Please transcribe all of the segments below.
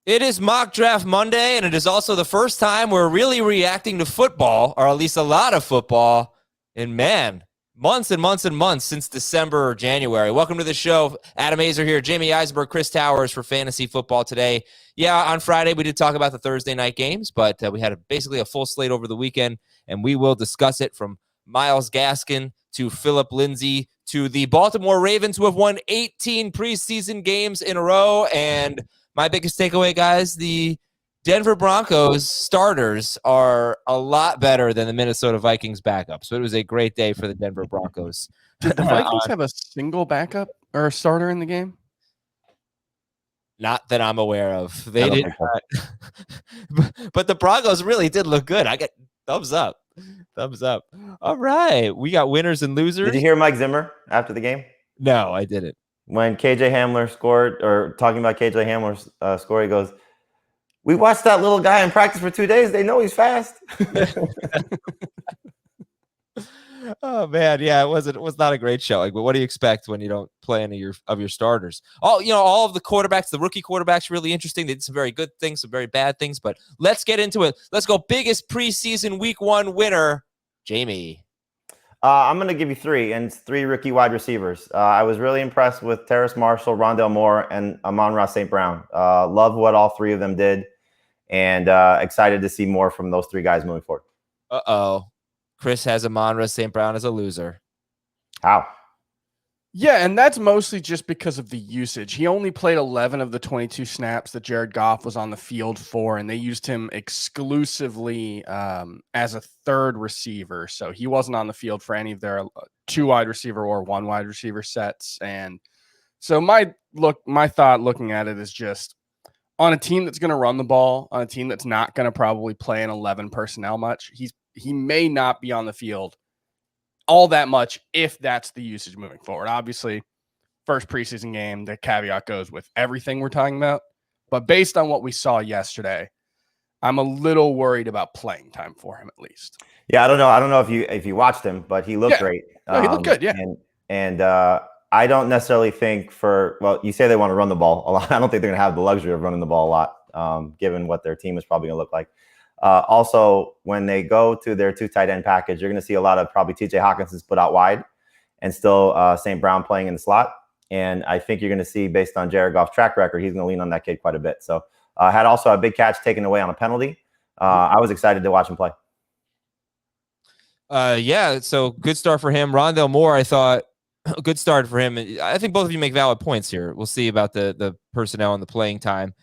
It is Mock Draft Monday, and it is also the first time we're really reacting to football, or at least a lot of football, in, man, months and months and months since December or January. Welcome to the show. Adam Azer here, Jamie Eisenberg, Chris Towers for Fantasy Football today. Yeah, on Friday we did talk about the Thursday night games, but we had basically a full slate over the weekend, and we will discuss it from Myles Gaskin to Phillip Lindsay to the Baltimore Ravens, who have won 18 preseason games in a row. And my biggest takeaway, guys, the Denver Broncos starters are a lot better than the Minnesota Vikings backup. So it was a great day for the Denver Broncos. Did the Vikings have a single backup or a starter in the game? Not that I'm aware of. They did not. But the Broncos really did look good. I get thumbs up. Thumbs up. All right. We got winners and losers. Did you hear Mike Zimmer after the game? No, I didn't. When KJ Hamler scored, or talking about KJ Hamler's score, he goes, "We watched that little guy in practice for 2 days. They know he's fast." Oh man, yeah, it was not a great showing. But what do you expect when you don't play any of your starters? All of the quarterbacks, the rookie quarterbacks, really interesting. They did some very good things, some very bad things. But let's get into it. Let's go. Biggest preseason week 1 winner, Jamie. I'm going to give you 3, and 3 rookie wide receivers. I was really impressed with Terrace Marshall, Rondale Moore, and Amon-Ra St. Brown. Love what all 3 of them did, and excited to see more from those 3 guys moving forward. Uh-oh. Chris has Amon-Ra St. Brown as a loser. How? Yeah, and that's mostly just because of the usage. He only played 11 of the 22 snaps that Jared Goff was on the field for, and they used him exclusively as a third receiver. So he wasn't on the field for any of their 2 wide receiver or 1 wide receiver sets. And so my thought looking at it is just on a team that's going to run the ball, on a team that's not going to probably play an 11 personnel much, he may not be on the field all that much if that's the usage moving forward. Obviously, first preseason game, the caveat goes with everything we're talking about. But based on what we saw yesterday, I'm a little worried about playing time for him at least. Yeah, I don't know if you watched him, but he looked great. No, he looked good, yeah. And I don't necessarily think you say they want to run the ball a lot. I don't think they're going to have the luxury of running the ball a lot, given what their team is probably going to look like. Also, when they go to their 2 tight end package, you're going to see a lot of probably TJ Hawkinson's put out wide and still St. Brown playing in the slot. And I think you're going to see, based on Jared Goff's track record, he's going to lean on that kid quite a bit. So had also a big catch taken away on a penalty. I was excited to watch him play. Yeah, so good start for him. Rondale Moore, I thought, a good start for him. I think both of you make valid points here. We'll see about the personnel and the playing time.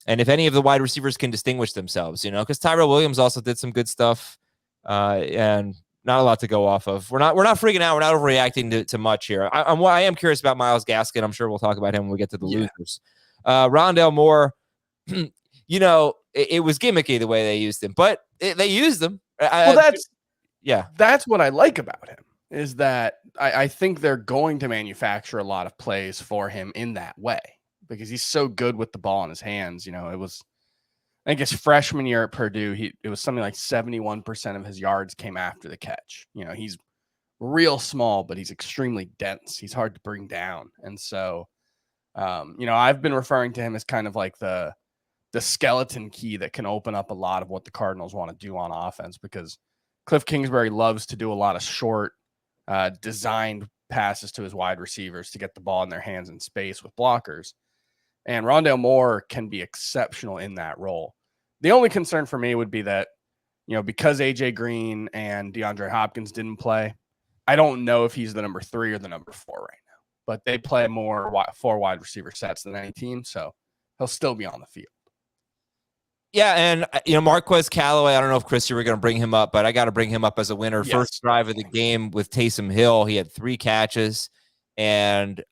And if any of the wide receivers can distinguish themselves, because Tyrell Williams also did some good stuff, and not a lot to go off of. We're not freaking out. We're not overreacting to much here. I am curious about Myles Gaskin. I'm sure we'll talk about him when we get to the losers. Rondale Moore, it was gimmicky the way they used him, but they used him. That's what I like about him is that I think they're going to manufacture a lot of plays for him in that way, because he's so good with the ball in his hands. I think his freshman year at Purdue, it was something like 71% of his yards came after the catch. He's real small, but he's extremely dense. He's hard to bring down. And so, I've been referring to him as kind of like the skeleton key that can open up a lot of what the Cardinals want to do on offense, because Cliff Kingsbury loves to do a lot of short, designed passes to his wide receivers to get the ball in their hands in space with blockers. And Rondale Moore can be exceptional in that role. The only concern for me would be that, because AJ Green and DeAndre Hopkins didn't play, I don't know if he's the number 3 or the number 4 right now. But they play more 4 wide receiver sets than any team, so he'll still be on the field. Yeah, and Marquez Callaway, I don't know if Chris, you were going to bring him up, but I got to bring him up as a winner. Yes. First drive of the game with Taysom Hill, he had 3 catches, and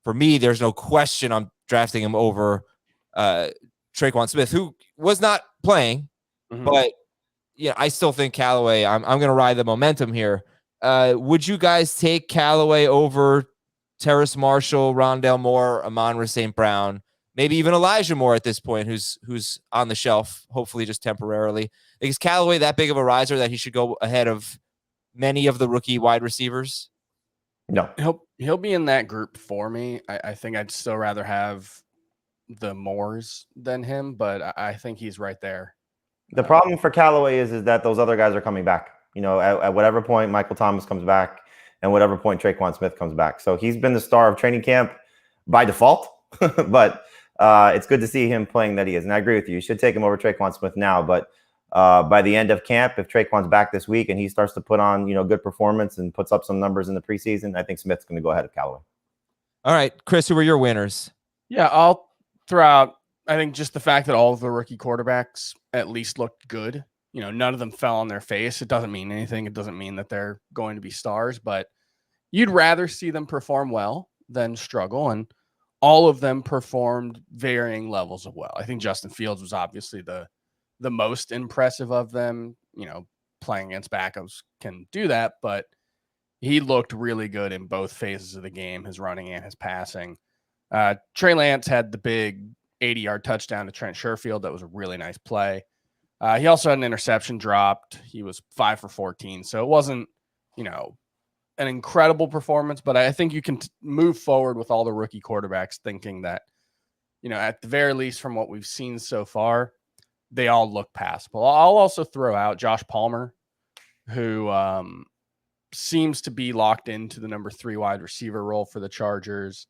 for me, there's no question I'm drafting him over Traquan Smith, who was not playing, but I still think Callaway, I'm going to ride the momentum here. Would you guys take Callaway over Terrace Marshall, Rondale Moore, Amon-Ra St. Brown, maybe even Elijah Moore at this point, who's on the shelf, hopefully just temporarily? Is Callaway that big of a riser that he should go ahead of many of the rookie wide receivers? No. He'll be in that group for me. I think I'd still rather have the mores than him, but I think he's right there. The problem for Callaway is that those other guys are coming back. At whatever point Michael Thomas comes back and whatever point Traquan Smith comes back. So he's been the star of training camp by default, but it's good to see him playing that he is. And I agree with you. You should take him over Traquan Smith now, but by the end of camp, if Traquan's back this week and he starts to put on, good performance and puts up some numbers in the preseason, I think Smith's going to go ahead of Callaway. All right, Chris, who are your winners? Yeah, I'll throw out, I think, just the fact that all of the rookie quarterbacks at least looked good. None of them fell on their face. It doesn't mean anything. It doesn't mean that they're going to be stars, but you'd rather see them perform well than struggle. And all of them performed varying levels of well. I think Justin Fields was obviously the most impressive of them. Playing against backups can do that, but he looked really good in both phases of the game, his running and his passing. Trey Lance had the big 80-yard touchdown to Trent Sherfield. That was a really nice play. He also had an interception dropped. He was 5 for 14. So it wasn't, an incredible performance, but I think you can move forward with all the rookie quarterbacks thinking that, at the very least from what we've seen so far, they all look passable. I'll also throw out Josh Palmer, who seems to be locked into the number 3 wide receiver role for the Chargers.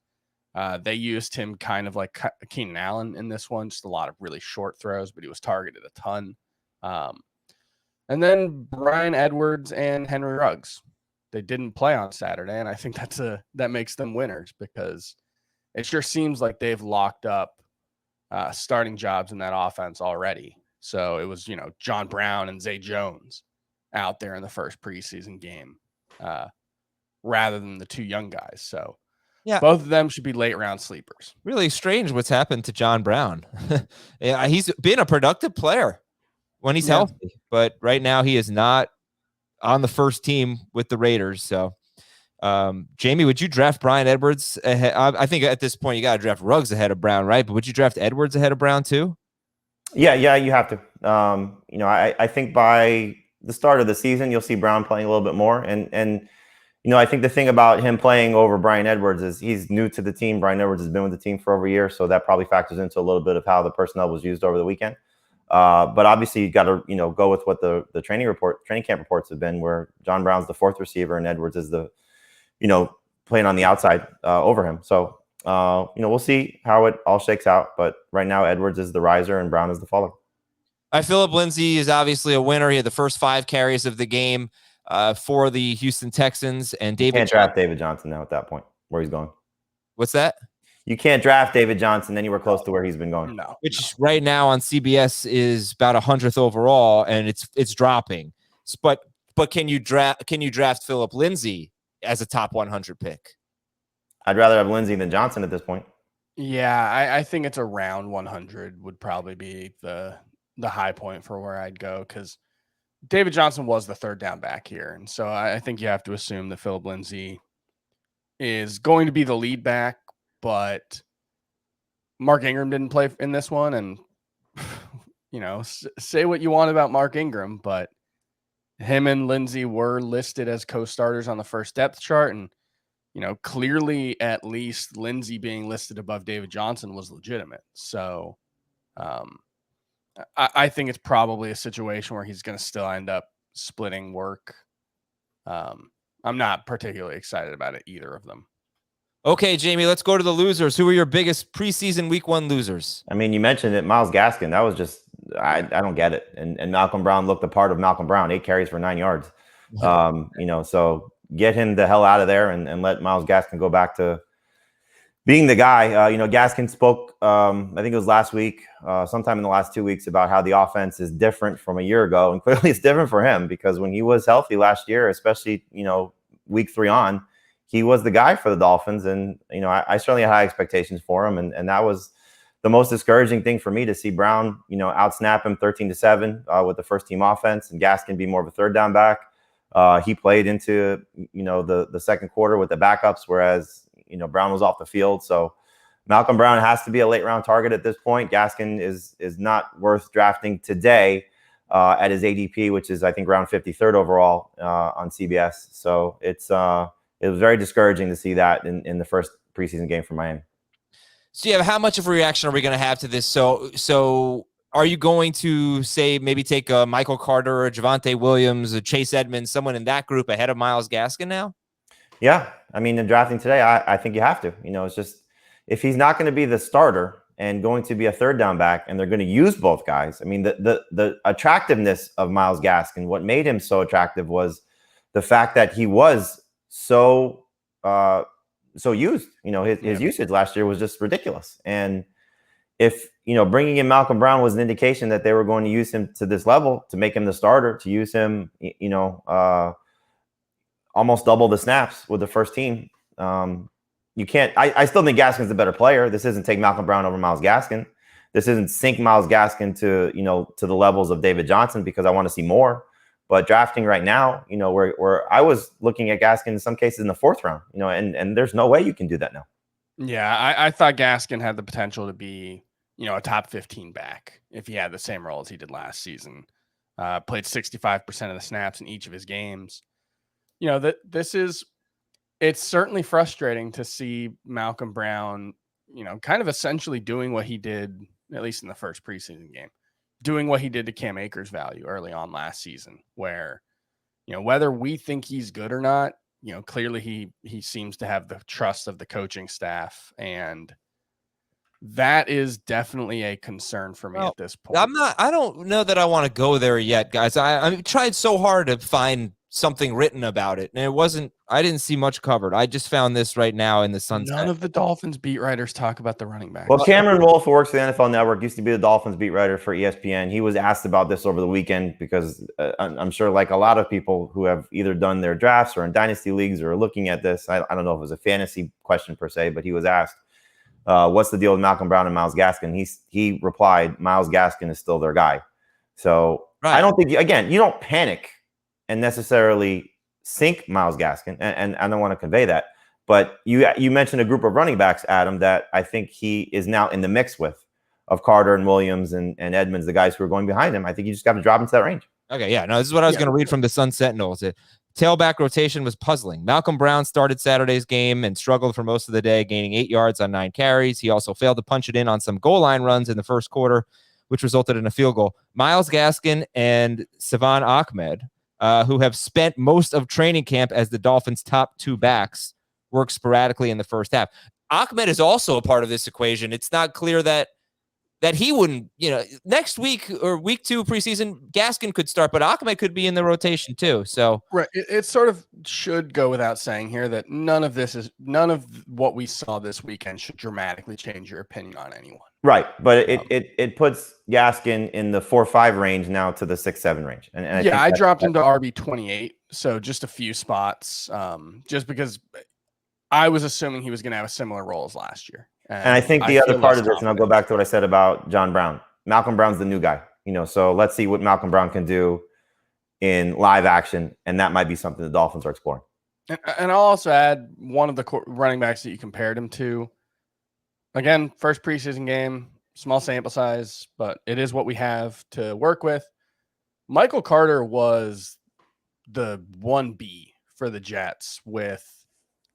They used him kind of like Keenan Allen in this one, just a lot of really short throws, but he was targeted a ton. And then Brian Edwards and Henry Ruggs. They didn't play on Saturday, and I think that makes them winners because it sure seems like they've locked up starting jobs in that offense already. So it was, John Brown and Zay Jones out there in the first preseason game rather than the 2 young guys. So yeah, both of them should be late round sleepers. Really strange what's happened to John Brown. Yeah, he's been a productive player when he's healthy, but right now he is not on the first team with the Raiders. So, Jamie, would you draft Brian Edwards ahead? I think at this point you got to draft Ruggs ahead of Brown, right? But would you draft Edwards ahead of Brown too? Yeah, you have to. I think by the start of the season, you'll see Brown playing a little bit more. And I think the thing about him playing over Brian Edwards is he's new to the team. Brian Edwards has been with the team for over a year, so that probably factors into a little bit of how the personnel was used over the weekend. But obviously, you got to go with what the training camp reports have been, where John Brown's the 4th receiver and Edwards is the playing on the outside over him. So we'll see how it all shakes out. But right now, Edwards is the riser and Brown is the faller. Phillip Lindsay is obviously a winner. He had the first 5 carries of the game for the Houston Texans, and David. You can't draft David Johnson now at that point where he's going. What's that? You can't draft David Johnson anywhere close to where he's been going. Which right now on CBS is about 100th overall, and it's dropping. But can you draft Phillip Lindsay as a top 100 pick? I'd rather have Lindsay than Johnson at this point. Yeah, I think it's around 100 would probably be the high point for where I'd go, because David Johnson was the 3rd down back here. And so I think you have to assume that Phillip Lindsay is going to be the lead back, but Mark Ingram didn't play in this one. And, say what you want about Mark Ingram, but him and Lindsay were listed as co-starters on the first depth chart. And, clearly at least Lindsay being listed above David Johnson was legitimate. So I think it's probably a situation where he's going to still end up splitting work. I'm not particularly excited about it, either of them. Okay, Jamie, let's go to the losers. Who are your biggest preseason week 1 losers? I mean, you mentioned it, Myles Gaskin. That was just, I don't get it. And Malcolm Brown looked the part of Malcolm Brown, 8 carries for 9 yards. So get him the hell out of there and let Myles Gaskin go back to being the guy. Gaskin spoke, I think it was last week, sometime in the last 2 weeks, about how the offense is different from a year ago. And clearly it's different for him, because when he was healthy last year, especially, week 3 on, he was the guy for the Dolphins. And, I certainly had high expectations for him. And that was the most discouraging thing for me, to see Brown, outsnap him 13-7 with the first team offense, and Gaskin be more of a 3rd down back. He played into, the second quarter with the backups, whereas, Brown was off the field. So Malcolm Brown has to be a late round target at this point. Gaskin is not worth drafting today at his ADP, which is, I think, round 53rd overall on CBS. So it was very discouraging to see that in the first preseason game for Miami. So yeah, how much of a reaction are we going to have to this? So are you going to say maybe take a Michael Carter or Javonte Williams, a Chase Edmonds, someone in that group ahead of Myles Gaskin now? Yeah, I mean, in drafting today, I think you have to. It's just if he's not going to be the starter and going to be a third down back, and they're going to use both guys. I mean, the attractiveness of Myles Gaskin, what made him so attractive was the fact that he was so used. His usage last year was just ridiculous. And if bringing in Malcolm Brown was an indication that they were going to use him to this level, to make him the starter, to use him, almost double the snaps with the first team. You can't. I still think Gaskin's the better player. This isn't take Malcolm Brown over Myles Gaskin. This isn't sink Myles Gaskin to the levels of David Johnson, because I want to see more. But drafting right now, where I was looking at Gaskin in some cases in the 4th round, and there's no way you can do that now. Yeah, I thought Gaskin had the potential to be, a top 15 back if he had the same role as he did last season. Played 65% of the snaps in each of his games. It's certainly frustrating to see Malcolm Brown, kind of essentially doing what he did, at least in the first preseason game, doing what he did to Cam Akers' value early on last season, where, whether we think he's good or not, clearly he seems to have the trust of the coaching staff, and that is definitely a concern for me at this point. I don't know that I want to go there yet, guys. I tried so hard to find something written about it, and I didn't see much covered. I just found this right now in the Sunset. None of the Dolphins beat writers talk about the running back. Well, Cameron Wolf, who works for the NFL Network, used to be the Dolphins beat writer for ESPN. He was asked about this over the weekend because I'm sure, like a lot of people who have either done their drafts or in dynasty leagues or are looking at this, I don't know if it was a fantasy question per se, but he was asked, what's the deal with Malcolm Brown and Myles Gaskin? He replied, Myles Gaskin is still their guy. So right. I don't think, again, you don't panic and necessarily sink Myles Gaskin, and I don't want to convey that. But you mentioned a group of running backs, Adam, that I think he is now in the mix with, of Carter and Williams and Edmonds, the guys who are going behind him. I think you just got to drop into that range. Okay, yeah. No, this is what I was going to read from the Sun Sentinels. Tailback rotation was puzzling. Malcolm Brown started Saturday's game and struggled for most of the day, gaining 8 yards on 9 carries. He also failed to punch it in on some goal line runs in the first quarter, which resulted in a field goal. Myles Gaskin and Savon Ahmed, who have spent most of training camp as the Dolphins' top 2 backs, work sporadically in the first half. Ahmed is also a part of this equation. It's not clear that he wouldn't, next week or week 2 preseason, Gaskin could start, but Ahmed could be in the rotation too. So right, it sort of should go without saying here that none of what we saw this weekend should dramatically change your opinion on anyone. Right, but it puts Gaskin in the 4-5 range now to the 6-7 range. And I dropped him to RB28, so just a few spots, just because I was assuming he was going to have a similar role as last year. And I think the other part of this, and I'll go back to what I said about John Brown. Malcolm Brown's the new guy, so let's see what Malcolm Brown can do in live action, and that might be something the Dolphins are exploring. And I'll also add one of the running backs that you compared him to. Again, first preseason game, small sample size, but it is what we have to work with. Michael Carter was the 1B for the Jets with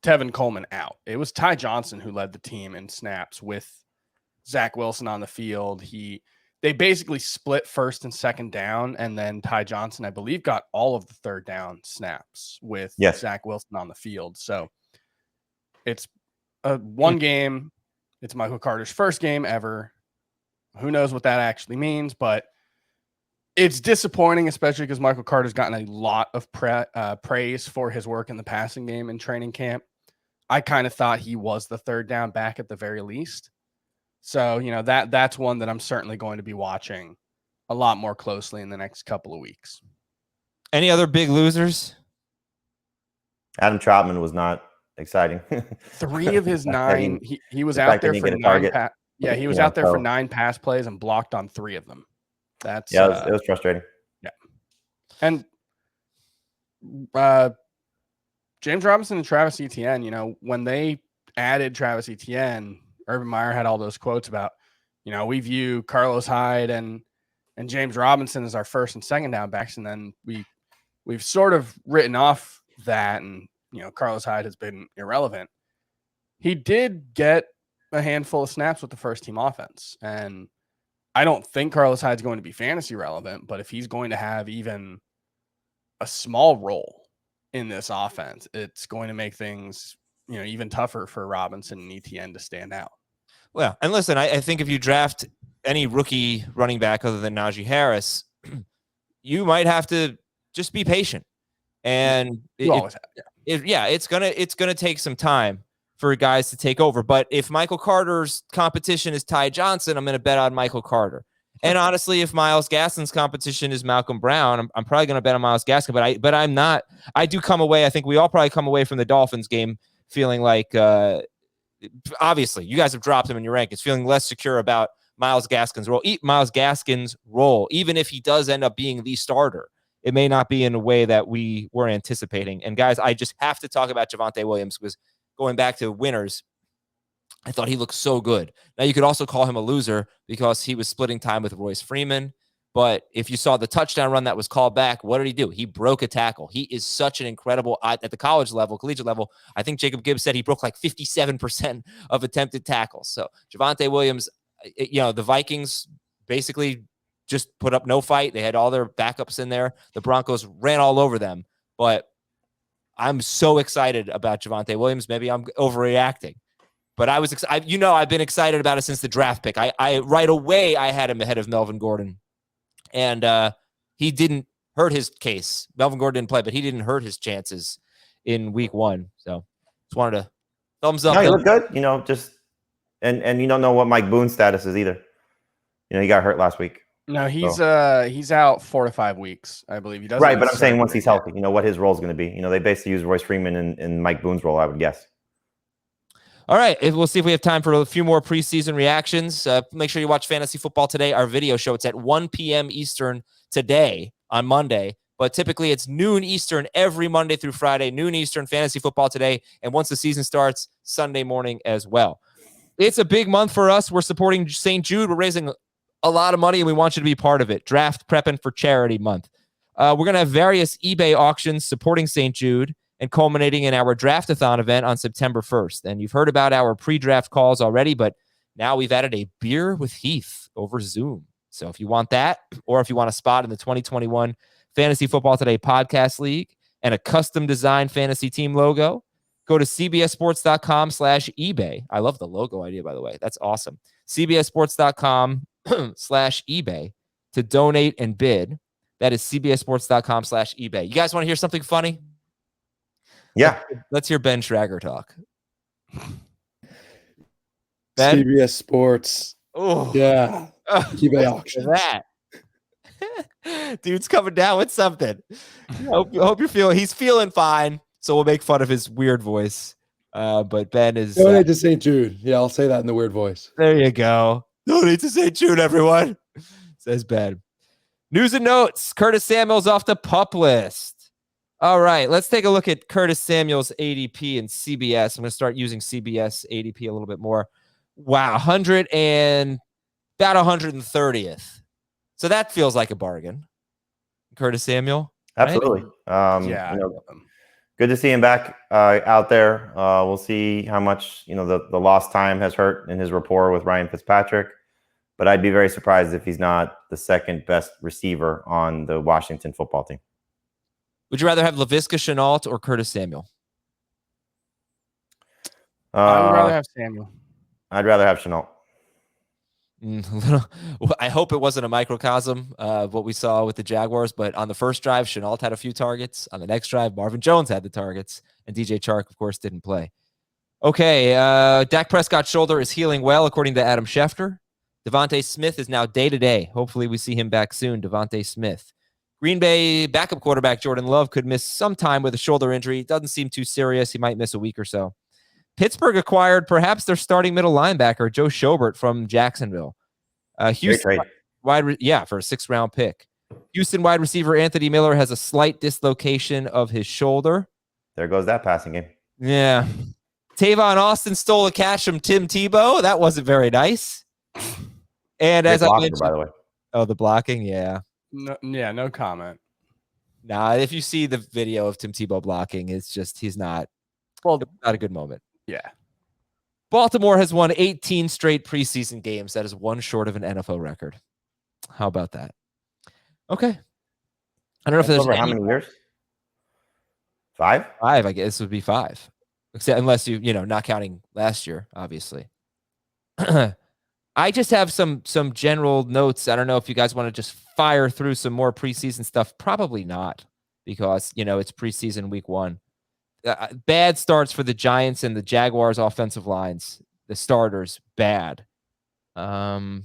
Tevin Coleman out. It was Ty Johnson who led the team in snaps with Zach Wilson on the field. They basically split first and second down, and then Ty Johnson, I believe, got all of the third down snaps with Zach Wilson on the field. So it's one game. It's Michael Carter's first game ever. Who knows what that actually means, but it's disappointing, especially because Michael Carter's gotten a lot of praise for his work in the passing game in training camp. I kind of thought he was the third down back at the very least. So, that's one that I'm certainly going to be watching a lot more closely in the next couple of weeks. Any other big losers? Adam Troutman was not exciting. 3 of his 9, he was out there for 9. He was out there for 9 pass plays and blocked on 3 of them. That's it was frustrating. Yeah. And James Robinson and Travis Etienne, when they added Travis Etienne, Urban Meyer had all those quotes about, we view Carlos Hyde and James Robinson as our first and second down backs. And then we've sort of written off that, and, Carlos Hyde has been irrelevant. He did get a handful of snaps with the first team offense. And I don't think Carlos Hyde's going to be fantasy relevant, but if he's going to have even a small role in this offense, it's going to make things, even tougher for Robinson and ETN to stand out. Well, and listen, I think if you draft any rookie running back other than Najee Harris, you might have to just be patient. And it's gonna take some time for guys to take over. But if Michael Carter's competition is Ty Johnson, I'm gonna bet on Michael Carter. And honestly, if Myles Gaskin's competition is Malcolm Brown, I'm probably gonna bet on Myles Gaskin. But I'm not. I do come away. I think we all probably come away from the Dolphins game feeling like, obviously, you guys have dropped him in your rankings, feeling less secure about Myles Gaskin's role. Even if he does end up being the starter, it may not be in a way that we were anticipating. And guys, I just have to talk about Javonte Williams, because going back to winners, I thought he looked so good. Now, you could also call him a loser because he was splitting time with Royce Freeman. But if you saw the touchdown run that was called back, what did he do? He broke a tackle. He is such an incredible, at the collegiate level, I think Jacob Gibbs said he broke like 57% of attempted tackles. So Javonte Williams, the Vikings basically just put up no fight. They had all their backups in there. The Broncos ran all over them. But I'm so excited about Javonte Williams. Maybe I'm overreacting. But I was excited. I've been excited about it since the draft pick. I right away, I had him ahead of Melvin Gordon. And he didn't hurt his case. Melvin Gordon didn't play, but he didn't hurt his chances in week 1. So just wanted to thumbs up. No, he looked good. And you don't know what Mike Boone's status is either. He got hurt last week. No, he's out 4 to 5 weeks, I believe. He doesn't. Right, but I'm saying once he's healthy, what his role is going to be. They basically use Royce Freeman in Mike Boone's role, I would guess. All right, we'll see if we have time for a few more preseason reactions. Make sure you watch Fantasy Football Today, our video show. It's at 1 p.m. Eastern today on Monday, but typically it's noon Eastern every Monday through Friday, noon Eastern, Fantasy Football Today, and once the season starts, Sunday morning as well. It's a big month for us. We're supporting St. Jude. We're raising a lot of money, and we want you to be part of it. Draft Prepping for Charity Month. We're going to have various eBay auctions supporting St. Jude, and culminating in our Draftathon event on September 1st. And you've heard about our pre-draft calls already, but now we've added a beer with Heath over Zoom. So if you want that, or if you want a spot in the 2021 Fantasy Football Today Podcast League and a custom design fantasy team logo, go to cbssports.com/eBay. I love the logo idea, by the way. That's awesome. cbssports.com/eBay to donate and bid. That is cbssports.com/eBay. You guys want to hear something funny? Yeah. Let's hear Ben Schrager talk. Ben? CBS Sports. Oh, yeah. eBay auction. That. Dude's coming down with something. Hope he's feeling fine. So we'll make fun of his weird voice. But Ben is. Donate to St. Jude. Yeah, I'll say that in the weird voice. There you go. Donate to St. Jude, everyone. Says Ben. News and notes. Curtis Samuel's off the PUP list. All right, let's take a look at Curtis Samuel's ADP and CBS. I'm going to start using CBS ADP a little bit more. Wow, 130th. So that feels like a bargain. Curtis Samuel. Absolutely. Right? Good to see him back out there. We'll see how much the lost time has hurt in his rapport with Ryan Fitzpatrick. But I'd be very surprised if he's not the second best receiver on the Washington football team. Would you rather have Laviska Shenault or Curtis Samuel? I would rather have Samuel. I'd rather have Shenault. I hope it wasn't a microcosm of what we saw with the Jaguars, but on the first drive, Shenault had a few targets. On the next drive, Marvin Jones had the targets, and DJ Chark, of course, didn't play. Okay, Dak Prescott's shoulder is healing well, according to Adam Schefter. Devontae Smith is now day-to-day. Hopefully we see him back soon, Devontae Smith. Green Bay backup quarterback Jordan Love could miss some time with a shoulder injury. It doesn't seem too serious. He might miss a week or so. Pittsburgh acquired perhaps their starting middle linebacker, Joe Schobert from Jacksonville. Houston, for a 6th-round pick. Houston wide receiver Anthony Miller has a slight dislocation of his shoulder. There goes that passing game. Yeah. Tavon Austin stole a catch from Tim Tebow. That wasn't very nice. And as I mentioned, by the way. Oh, the blocking, yeah. No comment. Nah, if you see the video of Tim Tebow blocking, it's just not a good moment. Yeah. Baltimore has won 18 straight preseason games. That is one short of an NFL record. How about that? Okay. I don't know if there's over how many years? 5? 5, I guess this would be 5. Except unless not counting last year, obviously. I just have some general notes. I don't know if you guys want to just fire through some more preseason stuff. Probably not, because it's preseason week 1. Bad starts for the Giants and the Jaguars offensive lines. The starters bad. Not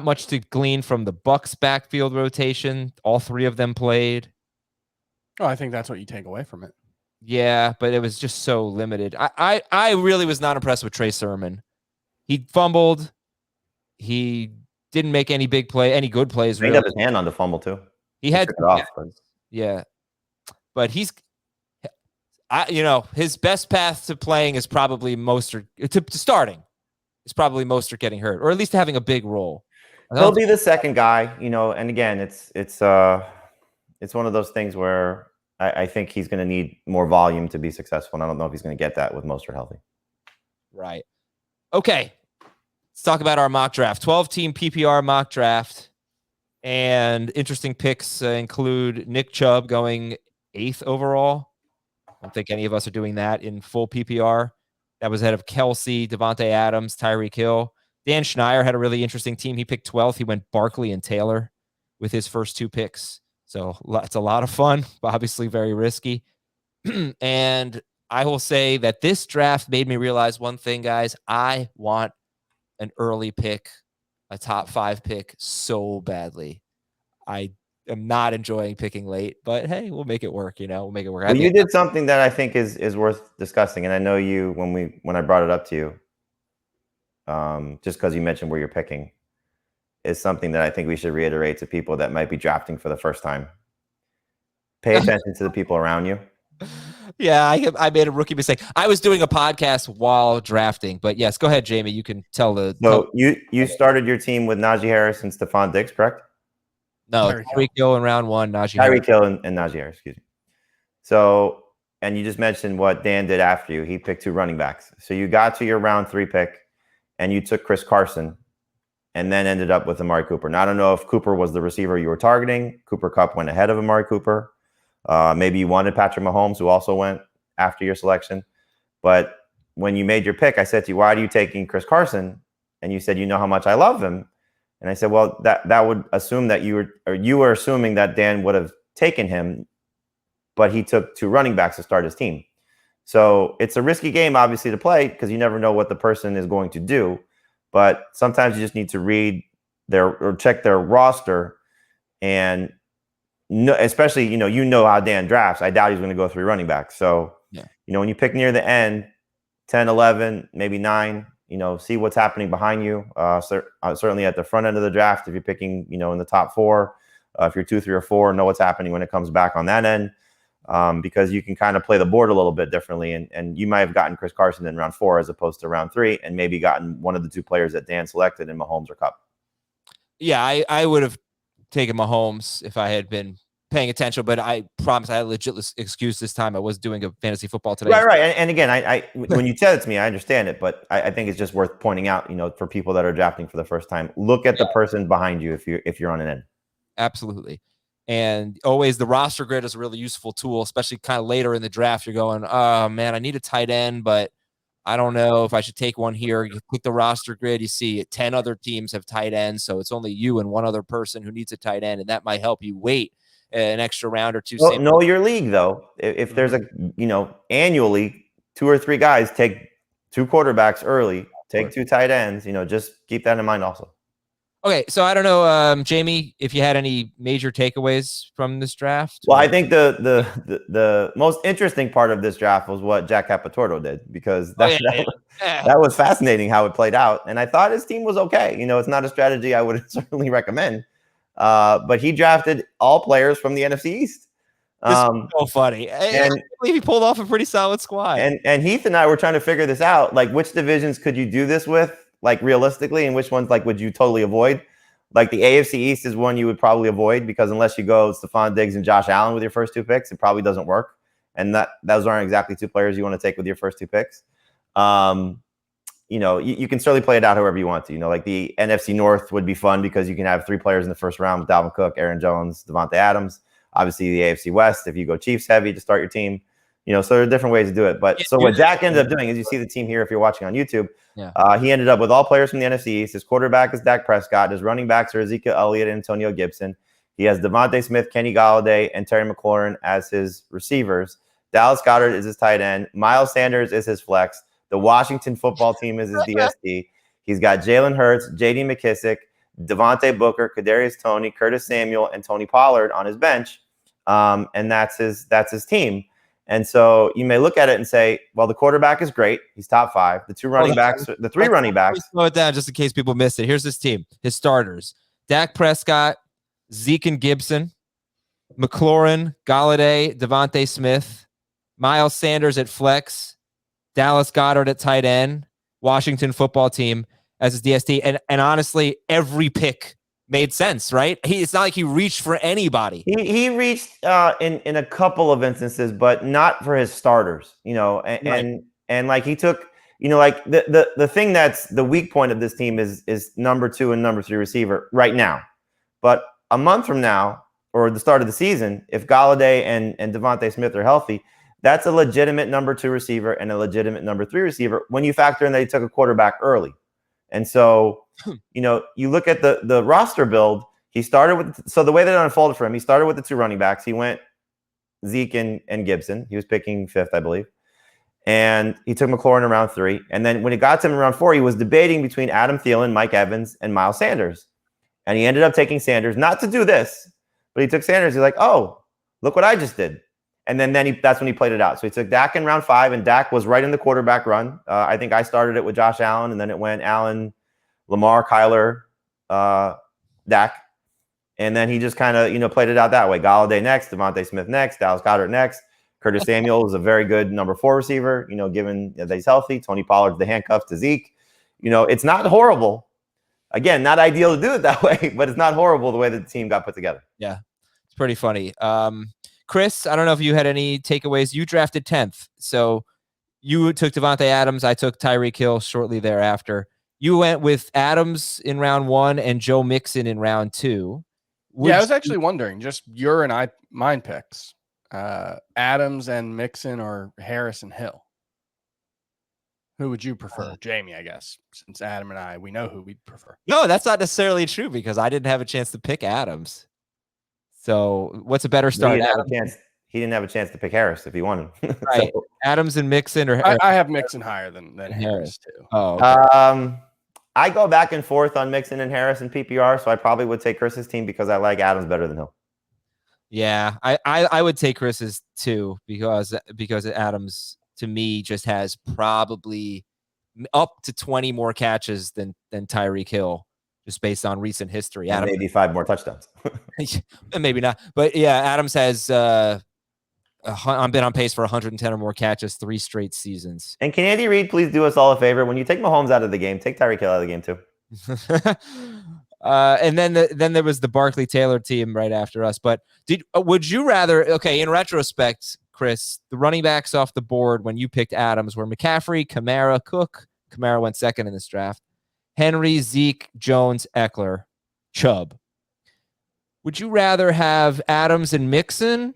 much to glean from the Bucks backfield rotation. All 3 of them played. Oh, I think that's what you take away from it. Yeah, but it was just so limited. I really was not impressed with Trey Sermon. He fumbled. He didn't make any good plays. He made up his hand on the fumble too. He had took it off. Yeah, but his best path to playing is probably Mostert to starting. Is probably Mostert getting hurt, or at least having a big role. He'll be the second guy, and again, it's one of those things where I think he's going to need more volume to be successful, and I don't know if he's going to get that with Mostert healthy. Right. Okay. Let's talk about our mock draft. 12-team PPR mock draft. And interesting picks include Nick Chubb going 8th overall. I don't think any of us are doing that in full PPR. That was ahead of Kelsey, Devontae Adams, Tyreek Hill. Dan Schneier had a really interesting team. He picked 12th. He went Barkley and Taylor with his first 2 picks. So it's a lot of fun, but obviously very risky. And I will say that this draft made me realize one thing, guys. I want an early pick, a top 5 pick so badly. I am not enjoying picking late, but hey, we'll make it work. We'll make it work. Well, you did something that I think is worth discussing, and I know you when I brought it up to you, just because you mentioned where you're picking, is something that I think we should reiterate to people that might be drafting for the first time. Pay attention to the people around you. Yeah, I made a rookie mistake. I was doing a podcast while drafting, but yes, go ahead, Jamie. You can tell the. So you started your team with Najee Harris and Stephon Diggs, correct? No, Tyreek Hill in round 1, Tyreek Hill and Najee Harris, excuse me. So, and you just mentioned what Dan did after you. He picked 2 running backs. So you got to your round 3 pick, and you took Chris Carson, and then ended up with Amari Cooper. Now, I don't know if Cooper was the receiver you were targeting. Cooper Kupp went ahead of Amari Cooper. Maybe you wanted Patrick Mahomes, who also went after your selection. But when you made your pick, I said to you, why are you taking Chris Carson? And you said, you know how much I love him. And I said, well, that would assume that you were assuming that Dan would have taken him, but he took 2 running backs to start his team. So it's a risky game, obviously, to play because you never know what the person is going to do. But sometimes you just need to read or check their roster, and especially how Dan drafts. I doubt he's going to go 3 running backs. So when you pick near the end, 10, 11, maybe 9. See what's happening behind you. Certainly at the front end of the draft, if you're picking, in the top 4, if you're 2, 3, or 4, know what's happening when it comes back on that end, because you can kind of play the board a little bit differently. And you might have gotten Chris Carson in round 4 as opposed to round 3, and maybe gotten one of the 2 players that Dan selected in Mahomes or Kupp. Yeah, I would have taken Mahomes if I had been paying attention, but I promise I had a legit excuse this time. I was doing a fantasy football today. Right. And again, I when you said it to me, I understand it, but I think it's just worth pointing out, for people that are drafting for the first time, look at the person behind you if you're on an end. Absolutely. And always the roster grid is a really useful tool, especially kind of later in the draft. You're going, oh man, I need a tight end, but I don't know if I should take one here. You click the roster grid, you see 10 other teams have tight ends, so it's only you and one other person who needs a tight end, and that might help you wait an extra round or 2. Well, know your league, though. If there's annually 2 or 3 guys take 2 quarterbacks early, take 2 tight ends, just keep that in mind also. Okay, so I don't know, Jamie, if you had any major takeaways from this draft. Well, I think the most interesting part of this draft was what Jack Capitorto did, because that was fascinating how it played out. And I thought his team was okay. It's not a strategy I would certainly recommend. But he drafted all players from the NFC East. So funny. I believe he pulled off a pretty solid squad. And Heath and I were trying to figure this out. Like, which divisions could you do this with, like, realistically, and which ones, like, would you totally avoid? Like, the AFC East is one you would probably avoid, because unless you go Stephon Diggs and Josh Allen with your first 2 picks, it probably doesn't work. And those aren't exactly 2 players you want to take with your first 2 picks. you can certainly play it out however you want to. Like the NFC North would be fun because you can have 3 players in the first round with Dalvin Cook, Aaron Jones, Devontae Adams. Obviously, the AFC West, if you go Chiefs heavy to start your team, so there are different ways to do it. But so what Dak ended up doing is, you see the team here if you're watching on YouTube. Yeah. He ended up with all players from the NFC East. His quarterback is Dak Prescott. His running backs are Ezekiel Elliott and Antonio Gibson. He has Devontae Smith, Kenny Golladay, and Terry McLaurin as his receivers. Dallas Goedert is his tight end. Miles Sanders is his flex. The Washington football team is his DST. He's got Jalen Hurts, J.D. McKissick, Devontae Booker, Kadarius Toney, Curtis Samuel, and Tony Pollard on his bench, and that's his team. And so you may look at it and say, well, the quarterback is great. He's top 5. The 2 running backs, the 3 running backs. Slow it down just in case people missed it. Here's his team. His starters: Dak Prescott, Zeke and Gibson, McLaurin, Golladay, Devontae Smith, Miles Sanders at flex, Dallas Goedert at tight end, Washington football team as his DST. And honestly, every pick made sense, right? It's not like he reached for anybody. He reached in a couple of instances, but not for his starters, and like he took, like the thing that's the weak point of this team is number 2 and number 3 receiver right now. But a month from now, or the start of the season, if Golladay and Devontae Smith are healthy, that's a legitimate number 2 receiver and a legitimate number 3 receiver when you factor in that he took a quarterback early. And so, you look at the roster build, he started with, so the way that it unfolded for him, he started with the 2 running backs. He went Zeke and Gibson. He was picking 5th, I believe. And he took McLaurin in round 3. And then when it got to him in round 4, he was debating between Adam Thielen, Mike Evans, and Miles Sanders. And he ended up taking Sanders, not to do this, but he took Sanders. He's like, oh, look what I just did. And then that's when he played it out. So he took Dak in round 5, and Dak was right in the quarterback run. I think I started it with Josh Allen, and then it went Allen, Lamar, Kyler, Dak. And then he just kind of, played it out that way. Golladay next, Devontae Smith next, Dallas Goedert next. Curtis Samuel is a very good number 4 receiver, given that he's healthy. Tony Pollard's the handcuff to Zeke. It's not horrible. Again, not ideal to do it that way, but it's not horrible the way that the team got put together. Yeah, it's pretty funny. Chris, I don't know if you had any takeaways. You drafted 10th. So you took Devontae Adams. I took Tyreek Hill shortly thereafter. You went with Adams in round 1 and Joe Mixon in round 2. I was actually wondering, just your and mine picks. Adams and Mixon or Harris and Hill? Who would you prefer? Jamie, I guess, since Adam and we know who we'd prefer. No, that's not necessarily true because I didn't have a chance to pick Adams. So what's a better start? He didn't have a chance to pick Harris if he wanted. Right. So, Adams and Mixon, or I have Mixon higher than Harris too. Oh, okay. I go back and forth on Mixon and Harris and PPR, so I probably would take Chris's team because I like Adams better than Hill. Yeah, I would take Chris's too because Adams to me just has probably up to 20 more catches than Tyreek Hill, just based on recent history. Adam, maybe 5 more touchdowns. Maybe not, but yeah, Adams has been on pace for 110 or more catches 3 straight seasons. And can Andy Reid please do us all a favor? When you take Mahomes out of the game, take Tyreek Hill out of the game too. And then there was the Barkley Taylor team right after us. But would you rather? Okay, in retrospect, Chris, the running backs off the board when you picked Adams were McCaffrey, Kamara, Cook. Kamara went second in this draft. Henry, Zeke, Jones, Eckler, Chubb. Would you rather have Adams and Mixon,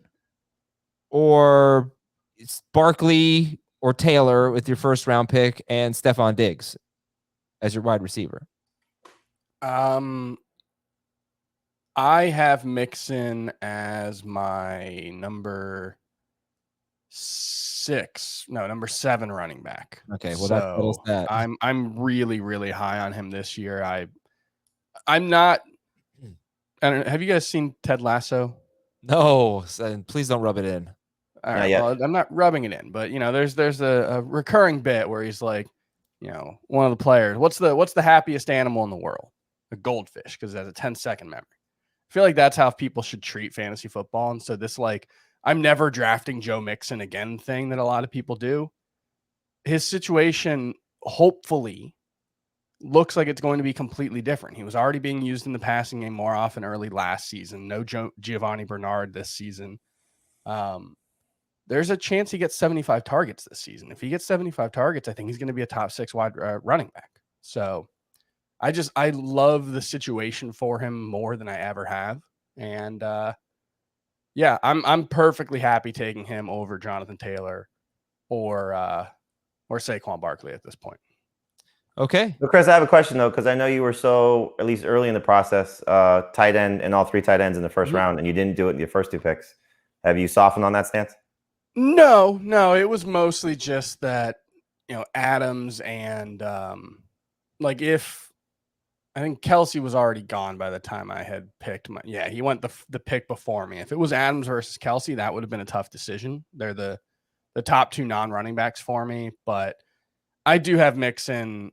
or Barkley or Taylor with your first round pick and Stephon Diggs as your wide receiver? I have Mixon as my number 7 running back. Okay, well so that. I'm really, really high on him this year. I'm not. I don't know, have you guys seen Ted Lasso? No, please don't rub it in. All right, well, I'm not rubbing it in, but there's a recurring bit where he's like, one of the players, what's the happiest animal in the world? A goldfish, because it has a 10-second memory. I feel like that's how people should treat fantasy football. And so this, I'm never drafting Joe Mixon again thing that a lot of people do. His situation hopefully looks like it's going to be completely different. He was already being used in the passing game more often early last season. No Giovanni Bernard this season. there's a chance he gets 75 targets this season. If he gets 75 targets, I think he's going to be a top 6 wide running back. So I love the situation for him more than I ever have. And yeah, I'm perfectly happy taking him over Jonathan Taylor or Saquon Barkley at this point. Okay. So Chris, I have a question though, because I know you were so, at least early in the process, tight end and all 3 tight ends in the first round, and you didn't do it in your first 2 picks. Have you softened on that stance? No, it was mostly just that, Adams and if I think Kelsey was already gone by the time I had picked he went the pick before me. If it was Adams versus Kelsey, that would have been a tough decision. They're the top 2 non-running backs for me, but I do have Mixon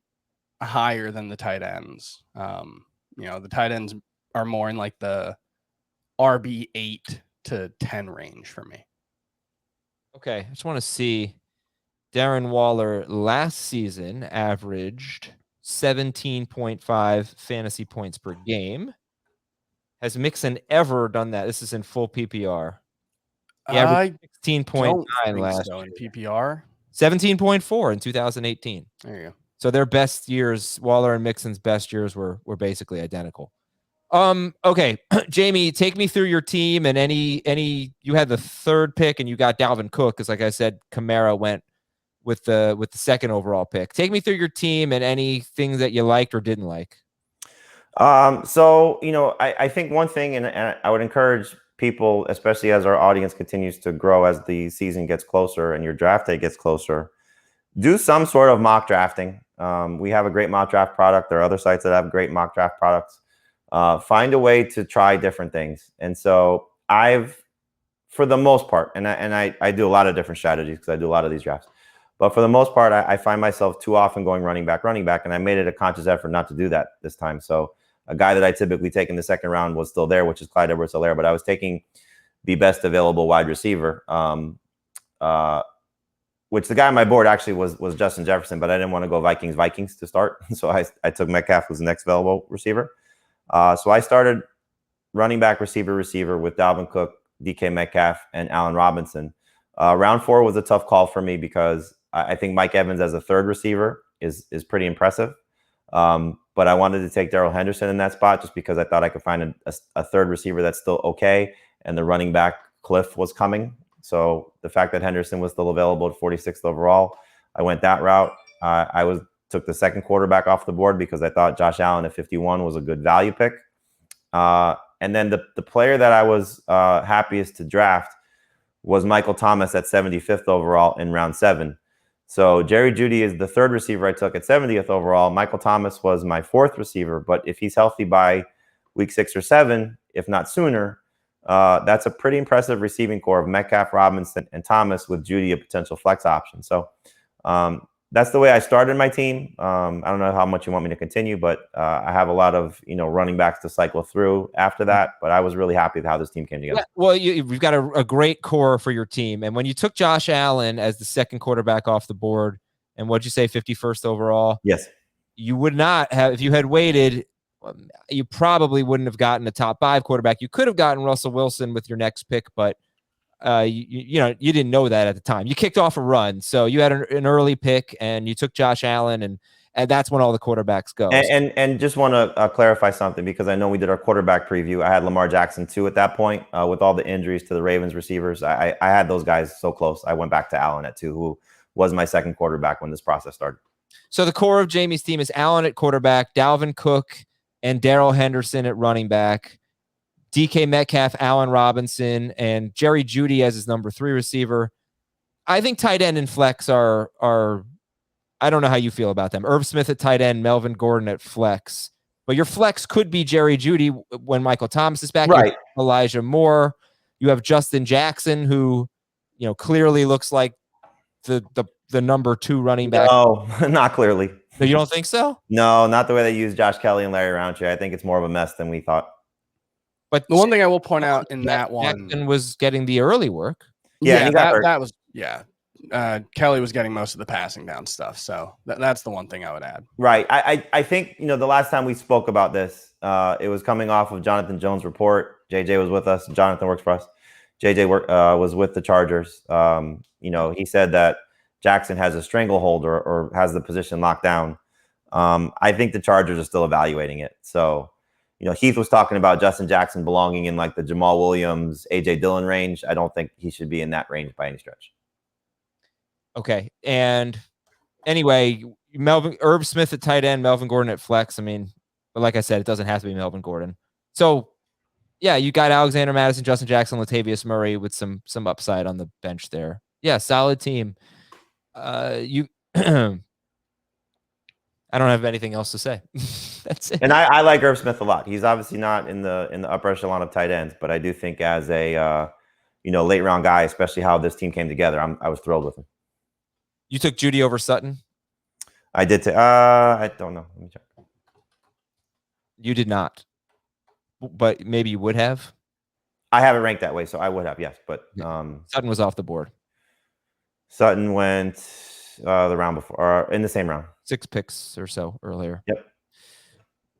higher than the tight ends. The tight ends are more in like the RB 8 to 10 range for me. Okay. I just want to see. Darren Waller last season averaged 17.5 fantasy points per game. Has Mixon ever done that? This is in full PPR. He averaged 16.9 last year. In PPR. 17.4 in 2018. There you go. So their best years, Waller and Mixon's best years were basically identical. Okay, Jamie, take me through your team and any you had the 3rd pick and you got Dalvin Cook because, like I said, Kamara went with the 2nd overall pick. Take me through your team and any things that you liked or didn't like. So I think one thing, and I would encourage people, especially as our audience continues to grow as the season gets closer and your draft day gets closer, do some sort of mock drafting. We have a great mock draft product. There are other sites that have great mock draft products. Find a way to try different things. And so for the most part, and I do a lot of different strategies because I do a lot of these drafts. But for the most part, I find myself too often going running back, and I made it a conscious effort not to do that this time. So a guy that I typically take in the 2nd round was still there, which is Clyde Edwards-Helaire, but I was taking the best available wide receiver, which the guy on my board actually was Justin Jefferson, but I didn't want to go Vikings to start. So I took Metcalf, who's the next available receiver. So I started running back, receiver with Dalvin Cook, DK Metcalf, and Allen Robinson. Round 4 was a tough call for me because I think Mike Evans as a 3rd receiver is pretty impressive. But I wanted to take Darrell Henderson in that spot just because I thought I could find a 3rd receiver that's still okay, and the running back cliff was coming. So the fact that Henderson was still available at 46th overall, I went that route. Took the 2nd quarterback off the board because I thought Josh Allen at 51 was a good value pick. And then the player that I was happiest to draft was Michael Thomas at 75th overall in round 7. So Jerry Jeudy is the 3rd receiver I took at 70th overall. Michael Thomas was my 4th receiver, but if he's healthy by week 6 or 7, if not sooner, that's a pretty impressive receiving core of Metcalf, Robinson, and Thomas with Jeudy a potential flex option. So that's the way I started my team. I don't know how much you want me to continue, but I have a lot of running backs to cycle through after that. But I was really happy with how this team came together. Yeah, well, we've got a great core for your team. And when you took Josh Allen as the 2nd quarterback off the board, and what'd you say, 51st overall? Yes. You would not have, if you had waited, you probably wouldn't have gotten a top 5 quarterback. You could have gotten Russell Wilson with your next pick, but you didn't know that at the time. You kicked off a run, so you had an early pick, and you took Josh Allen, and that's when all the quarterbacks go. And just want to clarify something, because I know we did our quarterback preview. I had Lamar Jackson too at that point. With all the injuries to the Ravens receivers, I had those guys so close. I went back to Allen at 2, who was my 2nd quarterback when this process started. So the core of Jamie's team is Allen at quarterback, Dalvin Cook and Darrell Henderson at running back, DK Metcalf, Allen Robinson, and Jerry Jeudy as his number 3 receiver. I think tight end and flex are I don't know how you feel about them. Irv Smith at tight end, Melvin Gordon at flex. But your flex could be Jerry Jeudy when Michael Thomas is back. Right. Elijah Moore. You have Justin Jackson, who clearly looks like the number 2 running back. No, not clearly. No, you don't think so? No, not the way they use Josh Kelly and Larry Roundtree. I think it's more of a mess than we thought. But the one thing I will point out in that one, Jackson was getting the early work. Yeah, that was Kelly was getting most of the passing down stuff. So that's the one thing I would add. Right. I think the last time we spoke about this, it was coming off of Jonathan Jones' report. JJ was with us. Jonathan works for us. was with the Chargers. He said that Jackson has a stranglehold or has the position locked down. I think the Chargers are still evaluating it. So, Heath was talking about Justin Jackson belonging in like the Jamal Williams, AJ Dillon range. I don't think he should be in that range by any stretch. Okay. And anyway, Herb Smith at tight end, Melvin Gordon at flex. I mean, but like I said, it doesn't have to be Melvin Gordon. So yeah, you got Alexander Madison, Justin Jackson, Latavius Murray with some upside on the bench there. Yeah, solid team. I don't have anything else to say. That's it. And I like Irv Smith a lot. He's obviously not in the upper echelon of tight ends, but I do think as a late round guy, especially how this team came together, I was thrilled with him. You took Judy over Sutton? I did. I don't know. Let me check. You did not, but maybe you would have. I have it ranked that way, so I would have, yes. But Sutton was off the board. Sutton went the round before, or in the same round. 6 picks or so earlier. Yep.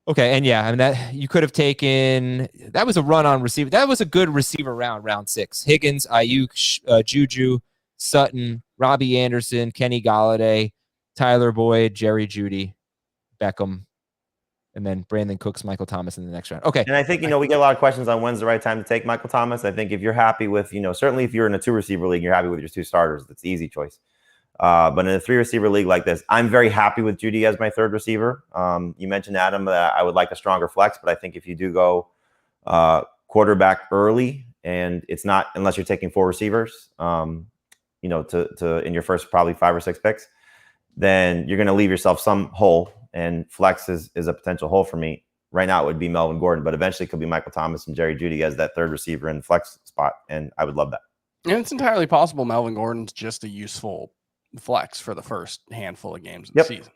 Okay, and yeah, I mean that you could have taken. That was a run on receiver. That was a good receiver round 6. Higgins, Ayuk, Juju, Sutton, Robbie Anderson, Kenny Golladay, Tyler Boyd, Jerry Jeudy, Beckham, and then Brandon Cooks, Michael Thomas in the next round. Okay. And I think, we get a lot of questions on when's the right time to take Michael Thomas. I think if you're happy with, certainly if you're in a 2 receiver league, you're happy with your 2 starters. That's the easy choice. But in a 3 receiver league like this, I'm very happy with Judy as my 3rd receiver. You mentioned, Adam, that I would like a stronger flex, but I think if you do go quarterback early, and it's not unless you're taking 4 receivers, to in your first probably 5 or 6 picks, then you're going to leave yourself some hole, and flex is a potential hole for me. Right now it would be Melvin Gordon, but eventually it could be Michael Thomas and Jerry Jeudy as that 3rd receiver in the flex spot, and I would love that. And it's entirely possible Melvin Gordon's just a useful flex for the first handful of games of the season.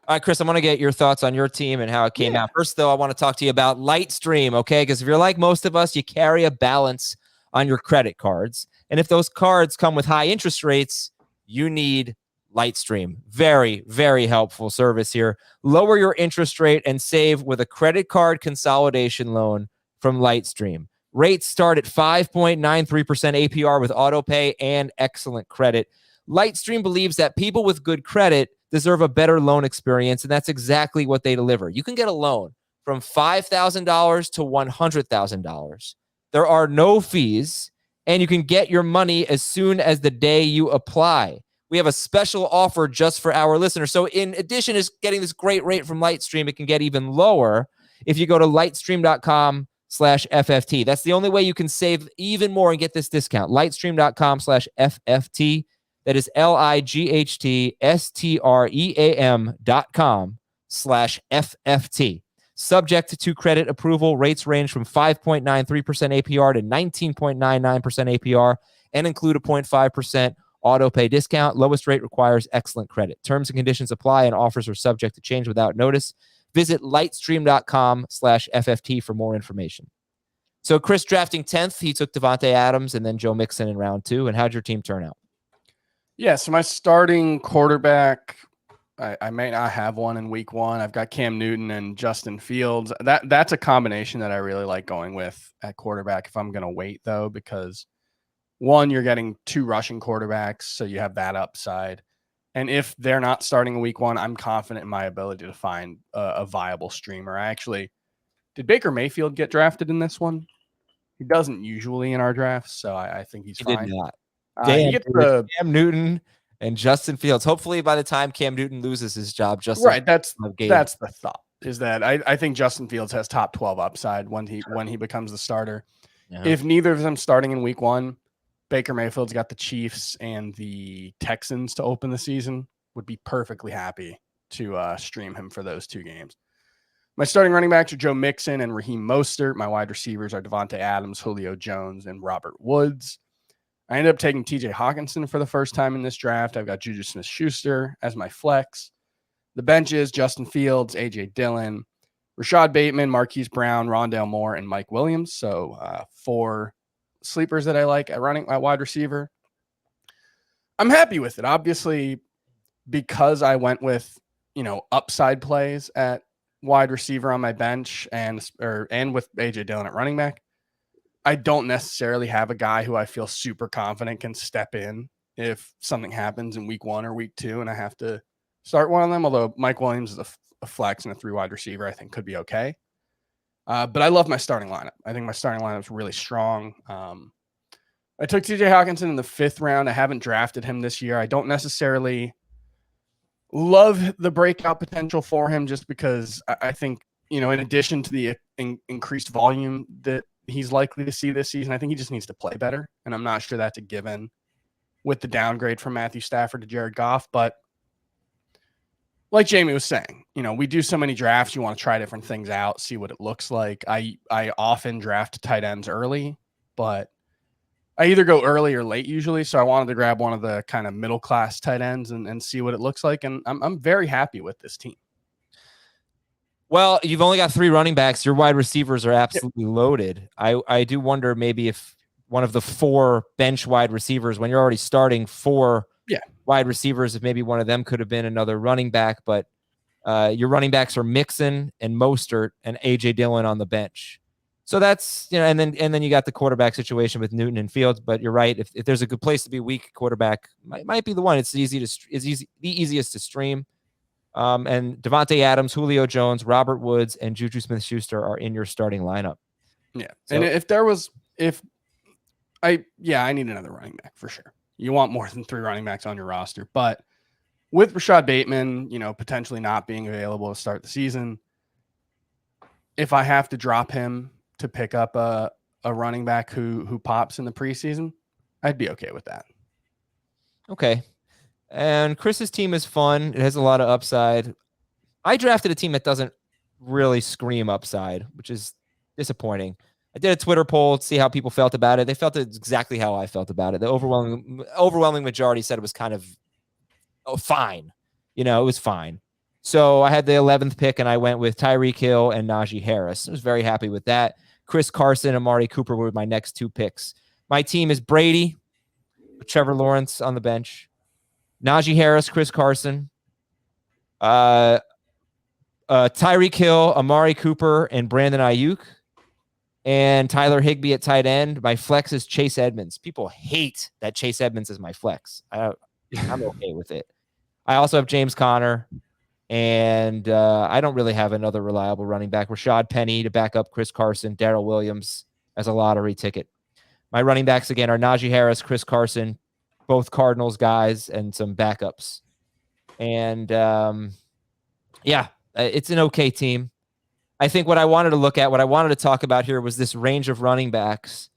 All right, Chris, I want to get your thoughts on your team and how it came out. First, though, I want to talk to you about Lightstream, okay? Because if you're like most of us, you carry a balance on your credit cards. And if those cards come with high interest rates, you need Lightstream. Very, very helpful service here. Lower your interest rate and save with a credit card consolidation loan from Lightstream. Rates start at 5.93% APR with autopay and excellent credit. Lightstream believes that people with good credit deserve a better loan experience, and that's exactly what they deliver. You can get a loan from $5,000 to $100,000. There are no fees, and you can get your money as soon as the day you apply. We have a special offer just for our listeners. So in addition to getting this great rate from Lightstream, it can get even lower if you go to lightstream.com/FFT. That's the only way you can save even more and get this discount. Lightstream.com/FFT. That is lightstream.com/FFT. Subject to credit approval, rates range from 5.93% APR to 19.99% APR and include a 0.5% auto pay discount. Lowest rate requires excellent credit. Terms and conditions apply, and offers are subject to change without notice. Visit lightstream.com/FFT for more information. So Chris drafting 10th, he took Devontae Adams and then Joe Mixon in round 2. And how'd your team turn out? Yeah, so my starting quarterback, I may not have one in week 1. I've got Cam Newton and Justin Fields. That's a combination that I really like going with at quarterback if I'm going to wait, though, because one, you're getting 2 rushing quarterbacks, so you have that upside. And if they're not starting in week 1, I'm confident in my ability to find a viable streamer. Did Baker Mayfield get drafted in this one? He doesn't usually in our drafts, so I think he's fine. He did not. He gets Cam Newton and Justin Fields. Hopefully, by the time Cam Newton loses his job, that's the thought. Is that I think Justin Fields has top 12 upside when he becomes the starter. Yeah. If neither of them starting in week 1, Baker Mayfield's got the Chiefs and the Texans to open the season. Would be perfectly happy to stream him for those 2 games. My starting running backs are Joe Mixon and Raheem Mostert. My wide receivers are Devontae Adams, Julio Jones, and Robert Woods. I ended up taking TJ Hawkinson for the first time in this draft. I've got Juju Smith-Schuster as my flex. The benches, Justin Fields, AJ Dillon, Rashad Bateman, Marquise Brown, Rondale Moore, and Mike Williams. So 4 sleepers that I like at wide receiver. I'm happy with it. Obviously, because I went with, upside plays at wide receiver on my bench and with AJ Dillon at running back, I don't necessarily have a guy who I feel super confident can step in if something happens in week 1 or week 2 and I have to start one of them. Although Mike Williams is a flex and a 3 wide receiver, I think could be okay. But I love my starting lineup. I think my starting lineup is really strong. I took TJ Hawkinson in the 5th round. I haven't drafted him this year. I don't necessarily love the breakout potential for him just because I think, in addition to the increased volume that he's likely to see this season, I think he just needs to play better. And I'm not sure that's a given with the downgrade from Matthew Stafford to Jared Goff. But like Jamie was saying, we do so many drafts. You want to try different things out, see what it looks like. I often draft tight ends early, but I either go early or late usually. So I wanted to grab one of the kind of middle-class tight ends and see what it looks like. And I'm very happy with this team. Well, you've only got 3 running backs. Your wide receivers are absolutely loaded. I do wonder maybe if one of the 4 bench wide receivers, when you're already starting 4 wide receivers, if maybe one of them could have been another running back. But your running backs are Mixon and Mostert and A.J. Dillon on the bench. So that's, and then you got the quarterback situation with Newton and Fields. But you're right. If there's a good place to be weak, quarterback might be the one. It's the easiest to stream. And Devontae Adams, Julio Jones, Robert Woods, and Juju Smith-Schuster are in your starting lineup. Yeah. So, and I need another running back for sure. You want more than 3 running backs on your roster. But with Rashad Bateman, potentially not being available to start the season, if I have to drop him to pick up a running back who pops in the preseason, I'd be okay with that. Okay. And Chris's team is fun. It has a lot of upside. I drafted a team that doesn't really scream upside, which is disappointing. I did a Twitter poll to see how people felt about it. They felt exactly how I felt about it. The overwhelming majority said it was kind of fine. It was fine. So I had the 11th pick, and I went with Tyreek Hill and Najee Harris. I was very happy with that. Chris Carson and Amari Cooper were my next 2 picks. My team is Brady, with Trevor Lawrence on the bench, Najee Harris, Chris Carson, Tyreek Hill, Amari Cooper, and Brandon Ayuk, and Tyler Higbee at tight end. My flex is Chase Edmonds. People hate that Chase Edmonds is my flex. I'm okay with it. I also have James Conner, and I don't really have another reliable running back. Rashad Penny to back up Chris Carson, Darrell Williams as a lottery ticket. My running backs, again, are Najee Harris, Chris Carson, both Cardinals guys, and some backups. And, it's an okay team. I think what I wanted to talk about here was this range of running backs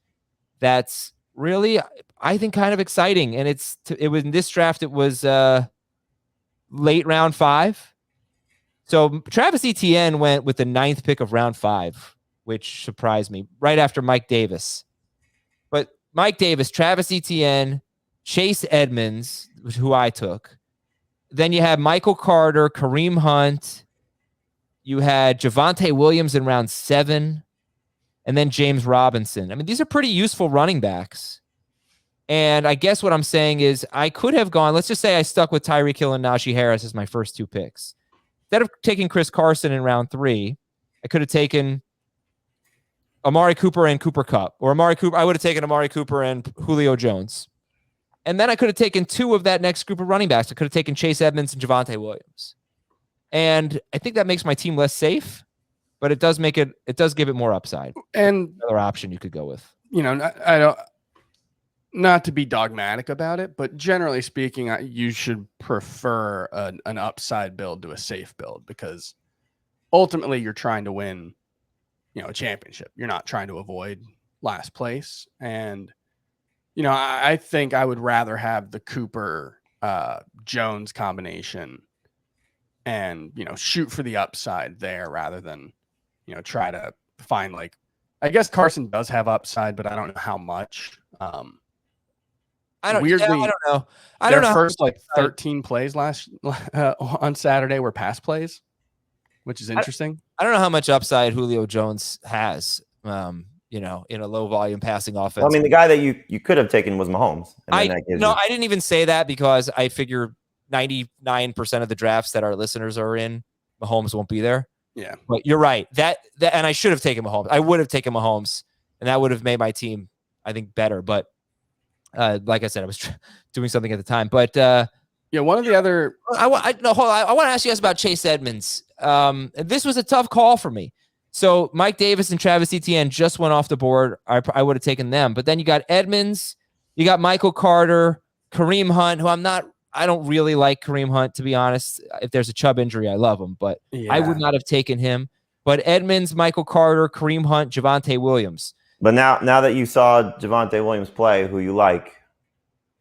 that's really, I think, kind of exciting. And it was in this draft, it was late round 5. So Travis Etienne went with the 9th pick of round 5, which surprised me, right after Mike Davis. But Mike Davis, Travis Etienne, Chase Edmonds, who I took. Then you had Michael Carter, Kareem Hunt. You had Javonte Williams in round 7, and then James Robinson. I mean, these are pretty useful running backs. And I guess what I'm saying is I could have gone, let's just say I stuck with Tyreek Hill and Najee Harris as my first 2 picks. Instead of taking Chris Carson in round 3, I could have taken Amari Cooper and Cooper Kupp, or I would have taken Amari Cooper and Julio Jones. And then I could have taken 2 of that next group of running backs. I could have taken Chase Edmonds and Javonte Williams. And I think that makes my team less safe, but it does give it more upside. And another option you could go with. I don't, not to be dogmatic about it, but generally speaking, you should prefer an upside build to a safe build, because ultimately you're trying to win, a championship. You're not trying to avoid last place. And, I think I would rather have the Cooper Jones combination and, shoot for the upside there rather than, try to find, I guess Carson does have upside, but I don't know how much. I don't know. Their first 13 plays on Saturday were pass plays, which is interesting. I don't know how much upside Julio Jones has, in a low volume passing offense. Well, I mean, the guy that you could have taken was Mahomes. I didn't even say that because I figure 99% of the drafts that our listeners are in, Mahomes won't be there. Yeah. But you're right. That and I should have taken Mahomes. I would have taken Mahomes and that would have made my team, I think, better. But like I said, I was doing something at the time. But one of the other, I want to ask you guys about Chase Edmonds. This was a tough call for me. So Mike Davis and Travis Etienne just went off the board. I would have taken them. But then you got Edmonds, you got Michael Carter, Kareem Hunt, who I don't really like Kareem Hunt, to be honest. If there's a Chubb injury, I love him, but I would not have taken him. But Edmonds, Michael Carter, Kareem Hunt, Javonte Williams. But now that you saw Javonte Williams play, who you like,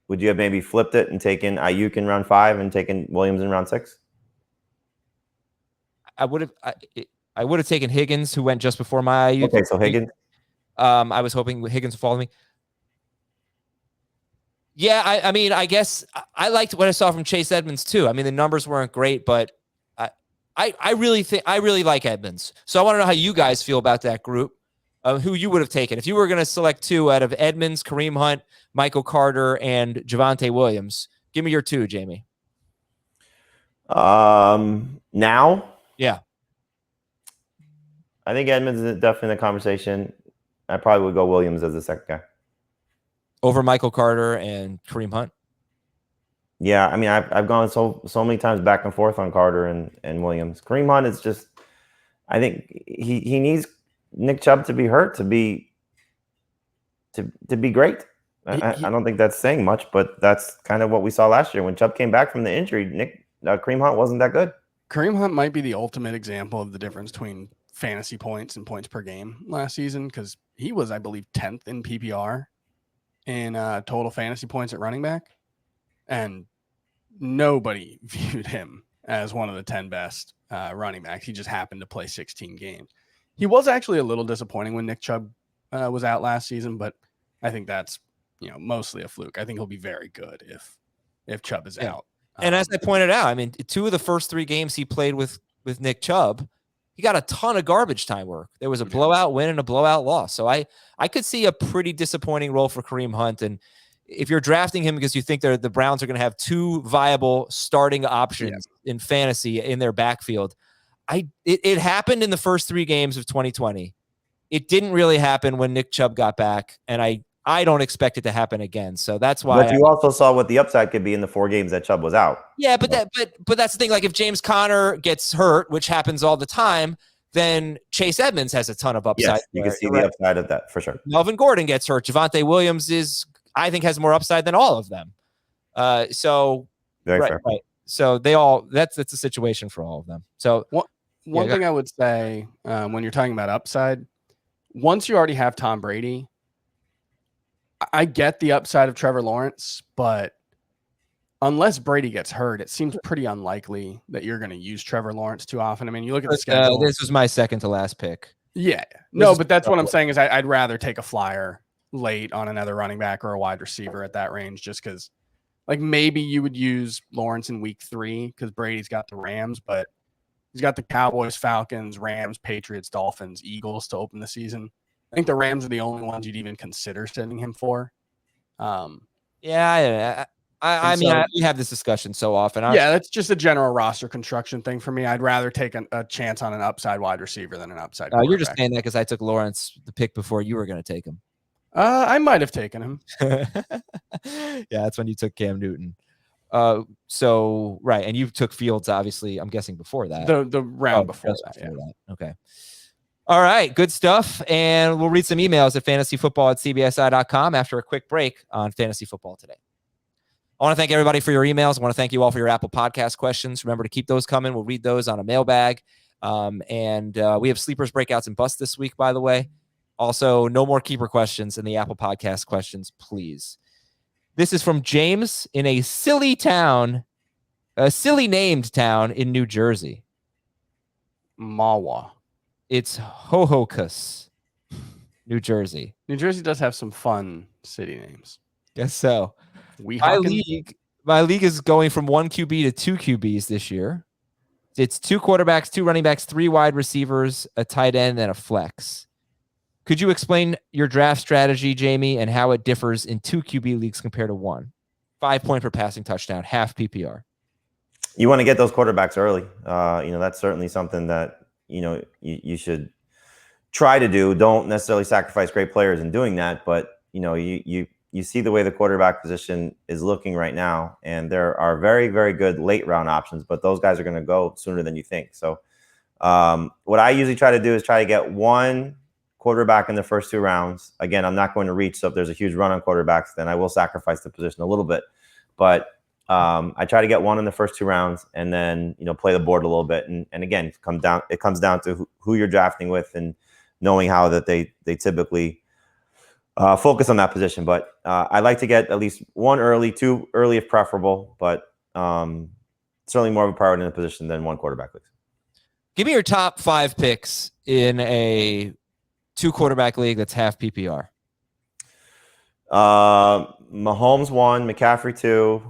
would you have maybe flipped it and taken Ayuk in round 5 and taken Williams in round 6? I would have taken Higgins, who went just before my Ayuk. Okay, so Higgins. I was hoping Higgins would follow me. Yeah, I mean, I guess I liked what I saw from Chase Edmonds too. I mean, the numbers weren't great, but I really like Edmonds. So I want to know how you guys feel about that group. Who you would have taken if you were going to select 2 out of Edmonds, Kareem Hunt, Michael Carter, and Javonte Williams. Give me your 2, Jamie. Now, yeah, I think Edmonds is definitely in the conversation. I probably would go Williams as the second guy over Michael Carter and Kareem Hunt. Yeah, I mean, I've gone so many times back and forth on Carter and Williams. Kareem Hunt is just, I think he needs Nick Chubb to be hurt to be great. I don't think that's saying much, but that's kind of what we saw last year when Chubb came back from the injury. Kareem Hunt wasn't that good. Kareem Hunt might be the ultimate example of the difference between fantasy points and points per game last season, because he was, I believe, 10th in PPR in total fantasy points at running back, and nobody viewed him as one of the 10 best running backs. He just happened to play 16 games. He was actually a little disappointing when Nick Chubb was out last season, but I think that's mostly a fluke. I think he'll be very good if Chubb is out. And as I pointed out, I mean, 2 of the first 3 games he played with Nick Chubb, he got a ton of garbage time work. There was a blowout win and a blowout loss. So I could see a pretty disappointing role for Kareem Hunt. And if you're drafting him because you think the Browns are going to have 2 viable starting options in fantasy in their backfield, it happened in the first 3 games of 2020. It didn't really happen when Nick Chubb got back, and I don't expect it to happen again. So that's why. But you also saw what the upside could be in the 4 games that Chubb was out. Yeah, but that's the thing. Like if James Conner gets hurt, which happens all the time, then Chase Edmonds has a ton of upside. Yes, you can see the upside of that for sure. Melvin Gordon gets hurt. Javonte Williams I think has more upside than all of them. So very fair. Right. So they all that's a situation for all of them. So one thing I would say when you're talking about upside, once you already have Tom Brady, I get the upside of Trevor Lawrence, but unless Brady gets hurt, it seems pretty unlikely that you're going to use Trevor Lawrence too often. I mean, you look at the schedule. This was my second to last pick. Yeah. No, but that's what I'm saying is I'd rather take a flyer late on another running back or a wide receiver at that range, just because like maybe you would use Lawrence in week 3 because Brady's got the Rams, but he's got the Cowboys, Falcons, Rams, Patriots, Dolphins, Eagles to open the season. I think the Rams are the only ones you'd even consider sending him for. Yeah, I mean, we have this discussion so often. That's just a general roster construction thing for me. I'd rather take a chance on an upside wide receiver than an upside quarterback. You're just saying that because I took Lawrence the pick before you were going to take him. I might have taken him. Yeah, that's when you took Cam Newton. So right, and you took Fields, obviously. I'm guessing before that. The round before that. Okay. All right, good stuff. And we'll read some emails at fantasyfootball@cbsi.com after a quick break on Fantasy Football Today. I want to thank everybody for your emails. I want to thank you all for your Apple Podcast questions. Remember to keep those coming. We'll read those on a mailbag. And we have sleepers, breakouts, and busts this week, by the way. Also, no more keeper questions in the Apple Podcast questions, please. This is from James in a silly named town in New Jersey. Mawa. It's Hohokus, New Jersey. New Jersey does have some fun city names. Guess so. My league is going from 1 QB to 2 QBs this year. It's 2 quarterbacks, 2 running backs, 3 wide receivers, a tight end, and a flex. Could you explain your draft strategy, Jamie, and how it differs in 2 QB leagues compared to 1? 5 point per passing touchdown, half PPR. You want to get those quarterbacks early. That's certainly something that you should try to do. Don't necessarily sacrifice great players in doing that, but you see the way the quarterback position is looking right now, and there are very, very good late round options, but those guys are going to go sooner than you think. So what I usually try to do is try to get one quarterback in the first 2 rounds. Again, I'm not going to reach, so if there's a huge run on quarterbacks, then I will sacrifice the position a little bit. But I try to get one in the first 2 rounds, and then play the board a little bit. And again, it comes down to who you're drafting with and knowing how that they typically focus on that position. But I like to get at least 1 early, 2 early if preferable, but certainly more of a priority in the position than 1 quarterback league. Give me your top 5 picks in a 2 quarterback league that's half PPR. Mahomes 1, McCaffrey 2,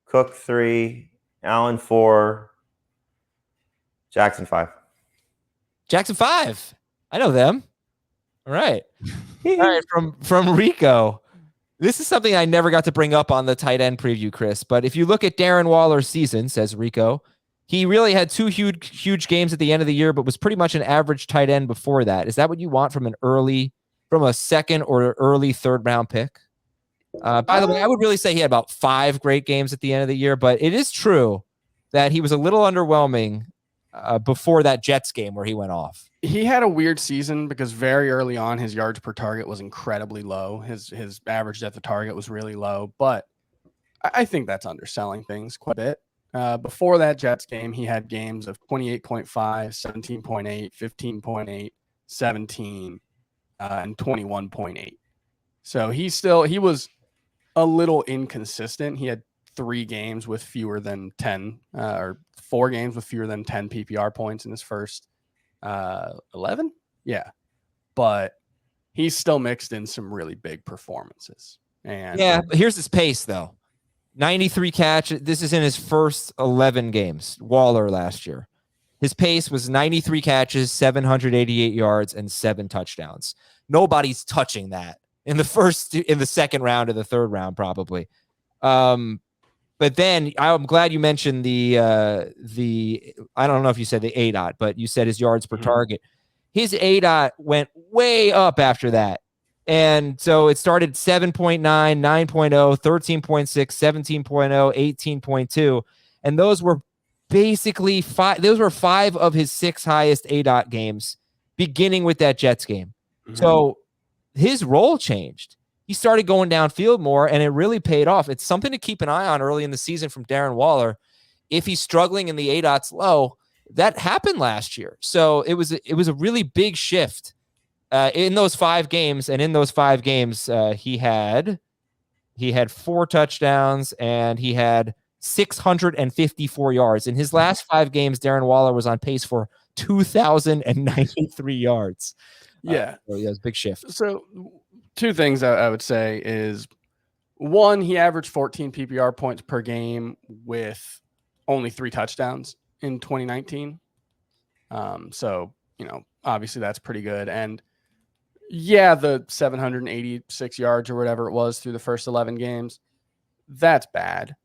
Cook 3, Allen 4, Jackson 5. Jackson 5. I know them. All right. All right. From Rico. This is something I never got to bring up on the tight end preview, Chris. But if you look at Darren Waller's season, says Rico, he really had 2 huge games at the end of the year, but was pretty much an average tight end before that. Is that what you want from a second or early 3rd round pick? By the way, I would really say he had about 5 great games at the end of the year, but it is true that he was a little underwhelming before that Jets game where he went off. He had a weird season because very early on his yards per target was incredibly low. His average depth of target was really low, but I think that's underselling things quite a bit. Before that Jets game, he had games of 28.5, 17.8, 15.8, 17, and 21.8. So he was a little inconsistent. He had 3 games with fewer than 10, or 4 games with fewer than 10 PPR points in his first 11. Yeah. But he's still mixed in some really big performances. And yeah, but here's his pace though. 93 catches. This is in his first 11 games. Waller last year. His pace was 93 catches, 788 yards, and 7 touchdowns. Nobody's touching that in the 2nd round or the 3rd round, probably. But then I'm glad you mentioned the I don't know if you said the ADOT, but you said his yards per target. His ADOT went way up after that. And so it started 7.9, 9.0, 13.6, 17.0, 18.2. And those were basically 5. Those were 5 of his 6 highest ADOT games, beginning with that Jets game. Mm-hmm. So his role changed. He started going downfield more, and it really paid off. It's something to keep an eye on early in the season from Darren Waller. If he's struggling and the ADOT's low, that happened last year. So it was a really big shift. In those 5 games, and in those 5 games, he had 4 touchdowns and he had 654 yards. In his last 5 games, Darren Waller was on pace for 2,093 yards. Yeah. So yeah, it was a big shift. So 2 things I would say is, 1, he averaged 14 PPR points per game with only 3 touchdowns in 2019. So, obviously that's pretty good. And yeah, the 786 yards or whatever it was through the first 11 games, that's bad.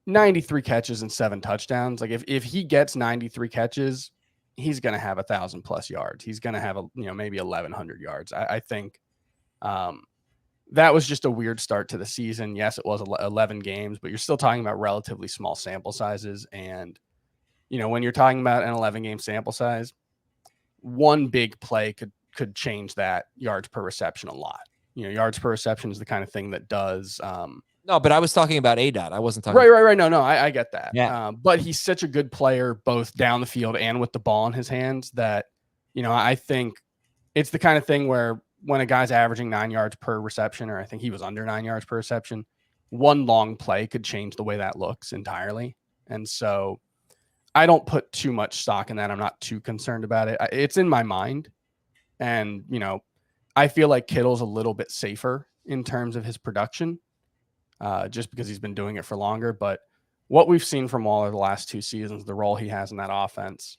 93 catches and 7 touchdowns. Like if he gets 93 catches, he's going to have 1,000+ yards. He's going to have maybe 1,100 yards. I think that was just a weird start to the season. Yes, it was 11 games, but you're still talking about relatively small sample sizes. And when you're talking about an 11-game sample size, one big play could change that yards per reception a lot. Yards per reception is the kind of thing that does. No, but I was talking about ADOT. I wasn't talking. Right. No, I get that. Yeah. But he's such a good player, both down the field and with the ball in his hands, that, I think it's the kind of thing where when a guy's averaging 9 yards per reception, or I think he was under 9 yards per reception, one long play could change the way that looks entirely. And so I don't put too much stock in that. I'm not too concerned about it. It's in my mind. And, I feel like Kittle's a little bit safer in terms of his production, just because he's been doing it for longer. But what we've seen from Waller the last 2 seasons, the role he has in that offense,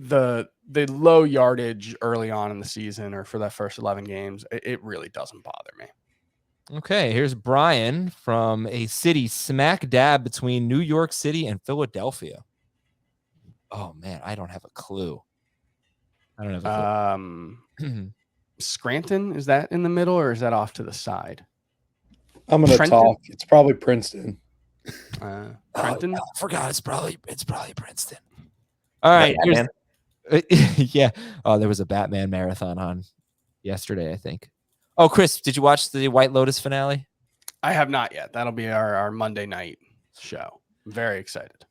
the low yardage early on in the season or for that first 11 games, it really doesn't bother me. Okay, here's Brian from a city smack dab between New York City and Philadelphia. Oh, man, I don't have a clue. I don't know. Scranton, is that in the middle or is that off to the side? I'm going to Trenton? talk. It's probably Princeton. Trenton? I forgot. It's probably Princeton. All right. Yeah. Oh, there was a Batman marathon on yesterday, I think. Oh, Chris, did you watch the White Lotus finale? I have not yet. That'll be our Monday night show. I'm very excited.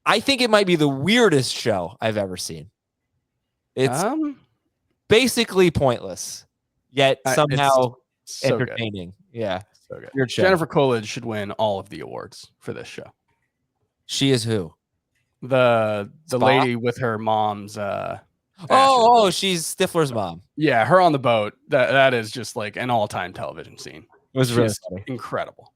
I think it might be the weirdest show I've ever seen. It's basically pointless, yet somehow so entertaining. Good. Yeah. So good. Weird show. Jennifer Coolidge should win all of the awards for this show. She is who? The lady with her mom's she's Stifler's mom. Yeah, her on the boat. That is just like an all-time television scene. It was really funny. Incredible.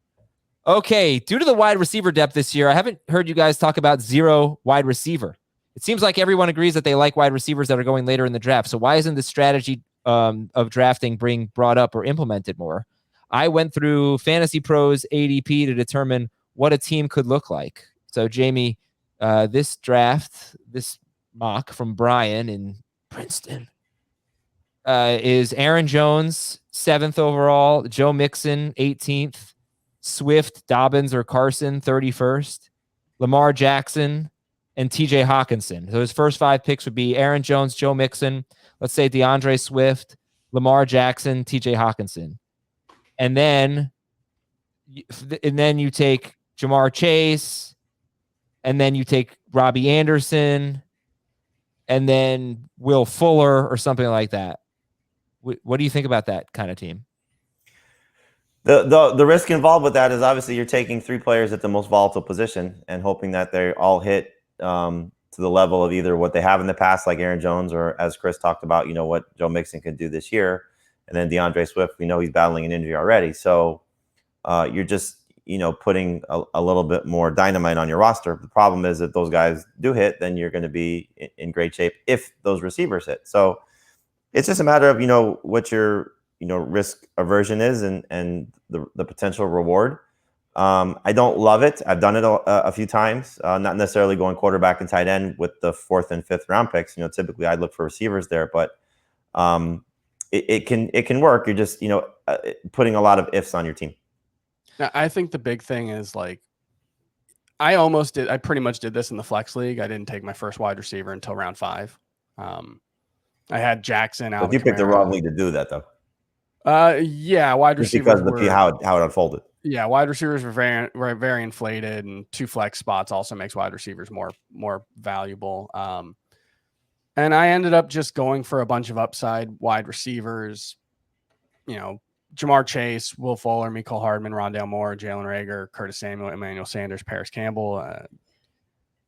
Okay, due to the wide receiver depth this year, I haven't heard you guys talk about zero wide receiver. It seems like everyone agrees that they like wide receivers that are going later in the draft. So why isn't the strategy of drafting being brought up or implemented more? I went through Fantasy Pros ADP to determine what a team could look like. So Jamie, this mock from Brian in Princeton is Aaron Jones, 7th overall, Joe Mixon, 18th, Swift, Dobbins, or Carson, 31st, Lamar Jackson, and TJ Hawkinson. So his first 5 picks would be Aaron Jones, Joe Mixon, let's say DeAndre Swift, Lamar Jackson, TJ Hawkinson. And then you take Jamar Chase, and then you take Robbie Anderson, and then Will Fuller or something like that. What do you think about that kind of team? The risk involved with that is obviously you're taking 3 players at the most volatile position and hoping that they all hit to the level of either what they have in the past, like Aaron Jones, or as Chris talked about, what Joe Mixon could do this year. And then DeAndre Swift, we know he's battling an injury already. So you're just, putting a little bit more dynamite on your roster. The problem is if those guys do hit, then you're going to be in great shape if those receivers hit. So it's just a matter of, what your, risk aversion is and the potential reward. I don't love it. I've done it a few times, not necessarily going quarterback and tight end with the 4th and 5th round picks. Typically I'd look for receivers there, but it can work. You're just, putting a lot of ifs on your team. Now, I think the big thing is I pretty much did this in the flex league. I didn't take my first wide receiver until round 5. I had Jackson out. But you picked the wrong league to do that though. Yeah, wide receivers because how it unfolded. Yeah, wide receivers were very inflated, and 2 flex spots also makes wide receivers more valuable. And I ended up just going for a bunch of upside wide receivers. Jamar Chase, Will Fuller, Mecole Hardman, Rondale Moore, Jalen Reagor, Curtis Samuel, Emmanuel Sanders, Paris Campbell.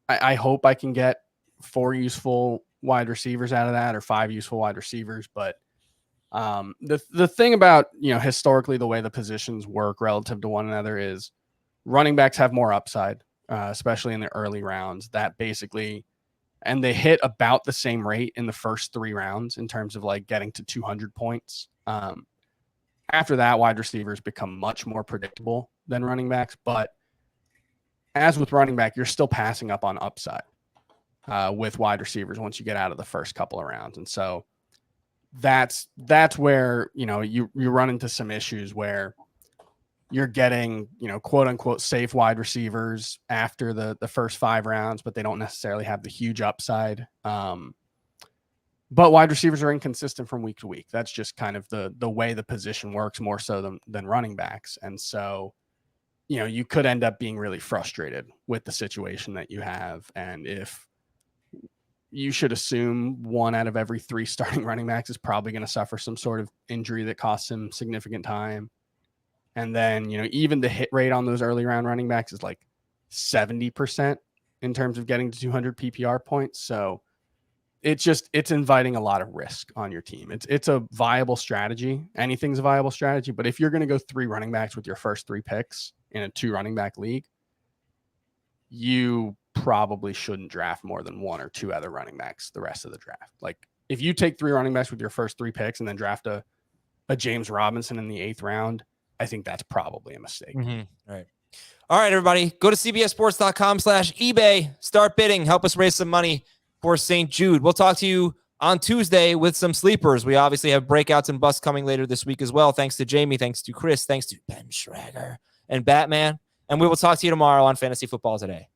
I hope I can get 4 useful wide receivers out of that, or 5 useful wide receivers. But the thing about, historically the way the positions work relative to one another is running backs have more upside, especially in the early rounds. And they hit about the same rate in the first 3 rounds in terms of getting to 200 points. After that, wide receivers become much more predictable than running backs. But as with running back, you're still passing up on upside with wide receivers once you get out of the first couple of rounds. And so that's where, you run into some issues where you're getting, quote unquote safe wide receivers after the first 5 rounds, but they don't necessarily have the huge upside. But wide receivers are inconsistent from week to week. That's just kind of the way the position works, more so than running backs. And so, you could end up being really frustrated with the situation that you have. And if you should assume 1 out of every 3 starting running backs is probably going to suffer some sort of injury that costs him significant time. And then, even the hit rate on those early round running backs is 70% in terms of getting to 200 PPR points. So it's inviting a lot of risk on your team. It's a viable strategy. Anything's a viable strategy. But if you're going to go 3 running backs with your first 3 picks in a 2 running back league, you probably shouldn't draft more than 1 or 2 other running backs the rest of the draft. If you take 3 running backs with your first 3 picks and then draft a James Robinson in the 8th round, I think that's probably a mistake. Mm-hmm. All right, everybody. Go to cbssports.com/eBay. Start bidding. Help us raise some money for St. Jude. We'll talk to you on Tuesday with some sleepers. We obviously have breakouts and busts coming later this week as well. Thanks to Jamie, thanks to Chris, thanks to Ben Schrager and Batman. And we will talk to you tomorrow on Fantasy Football Today.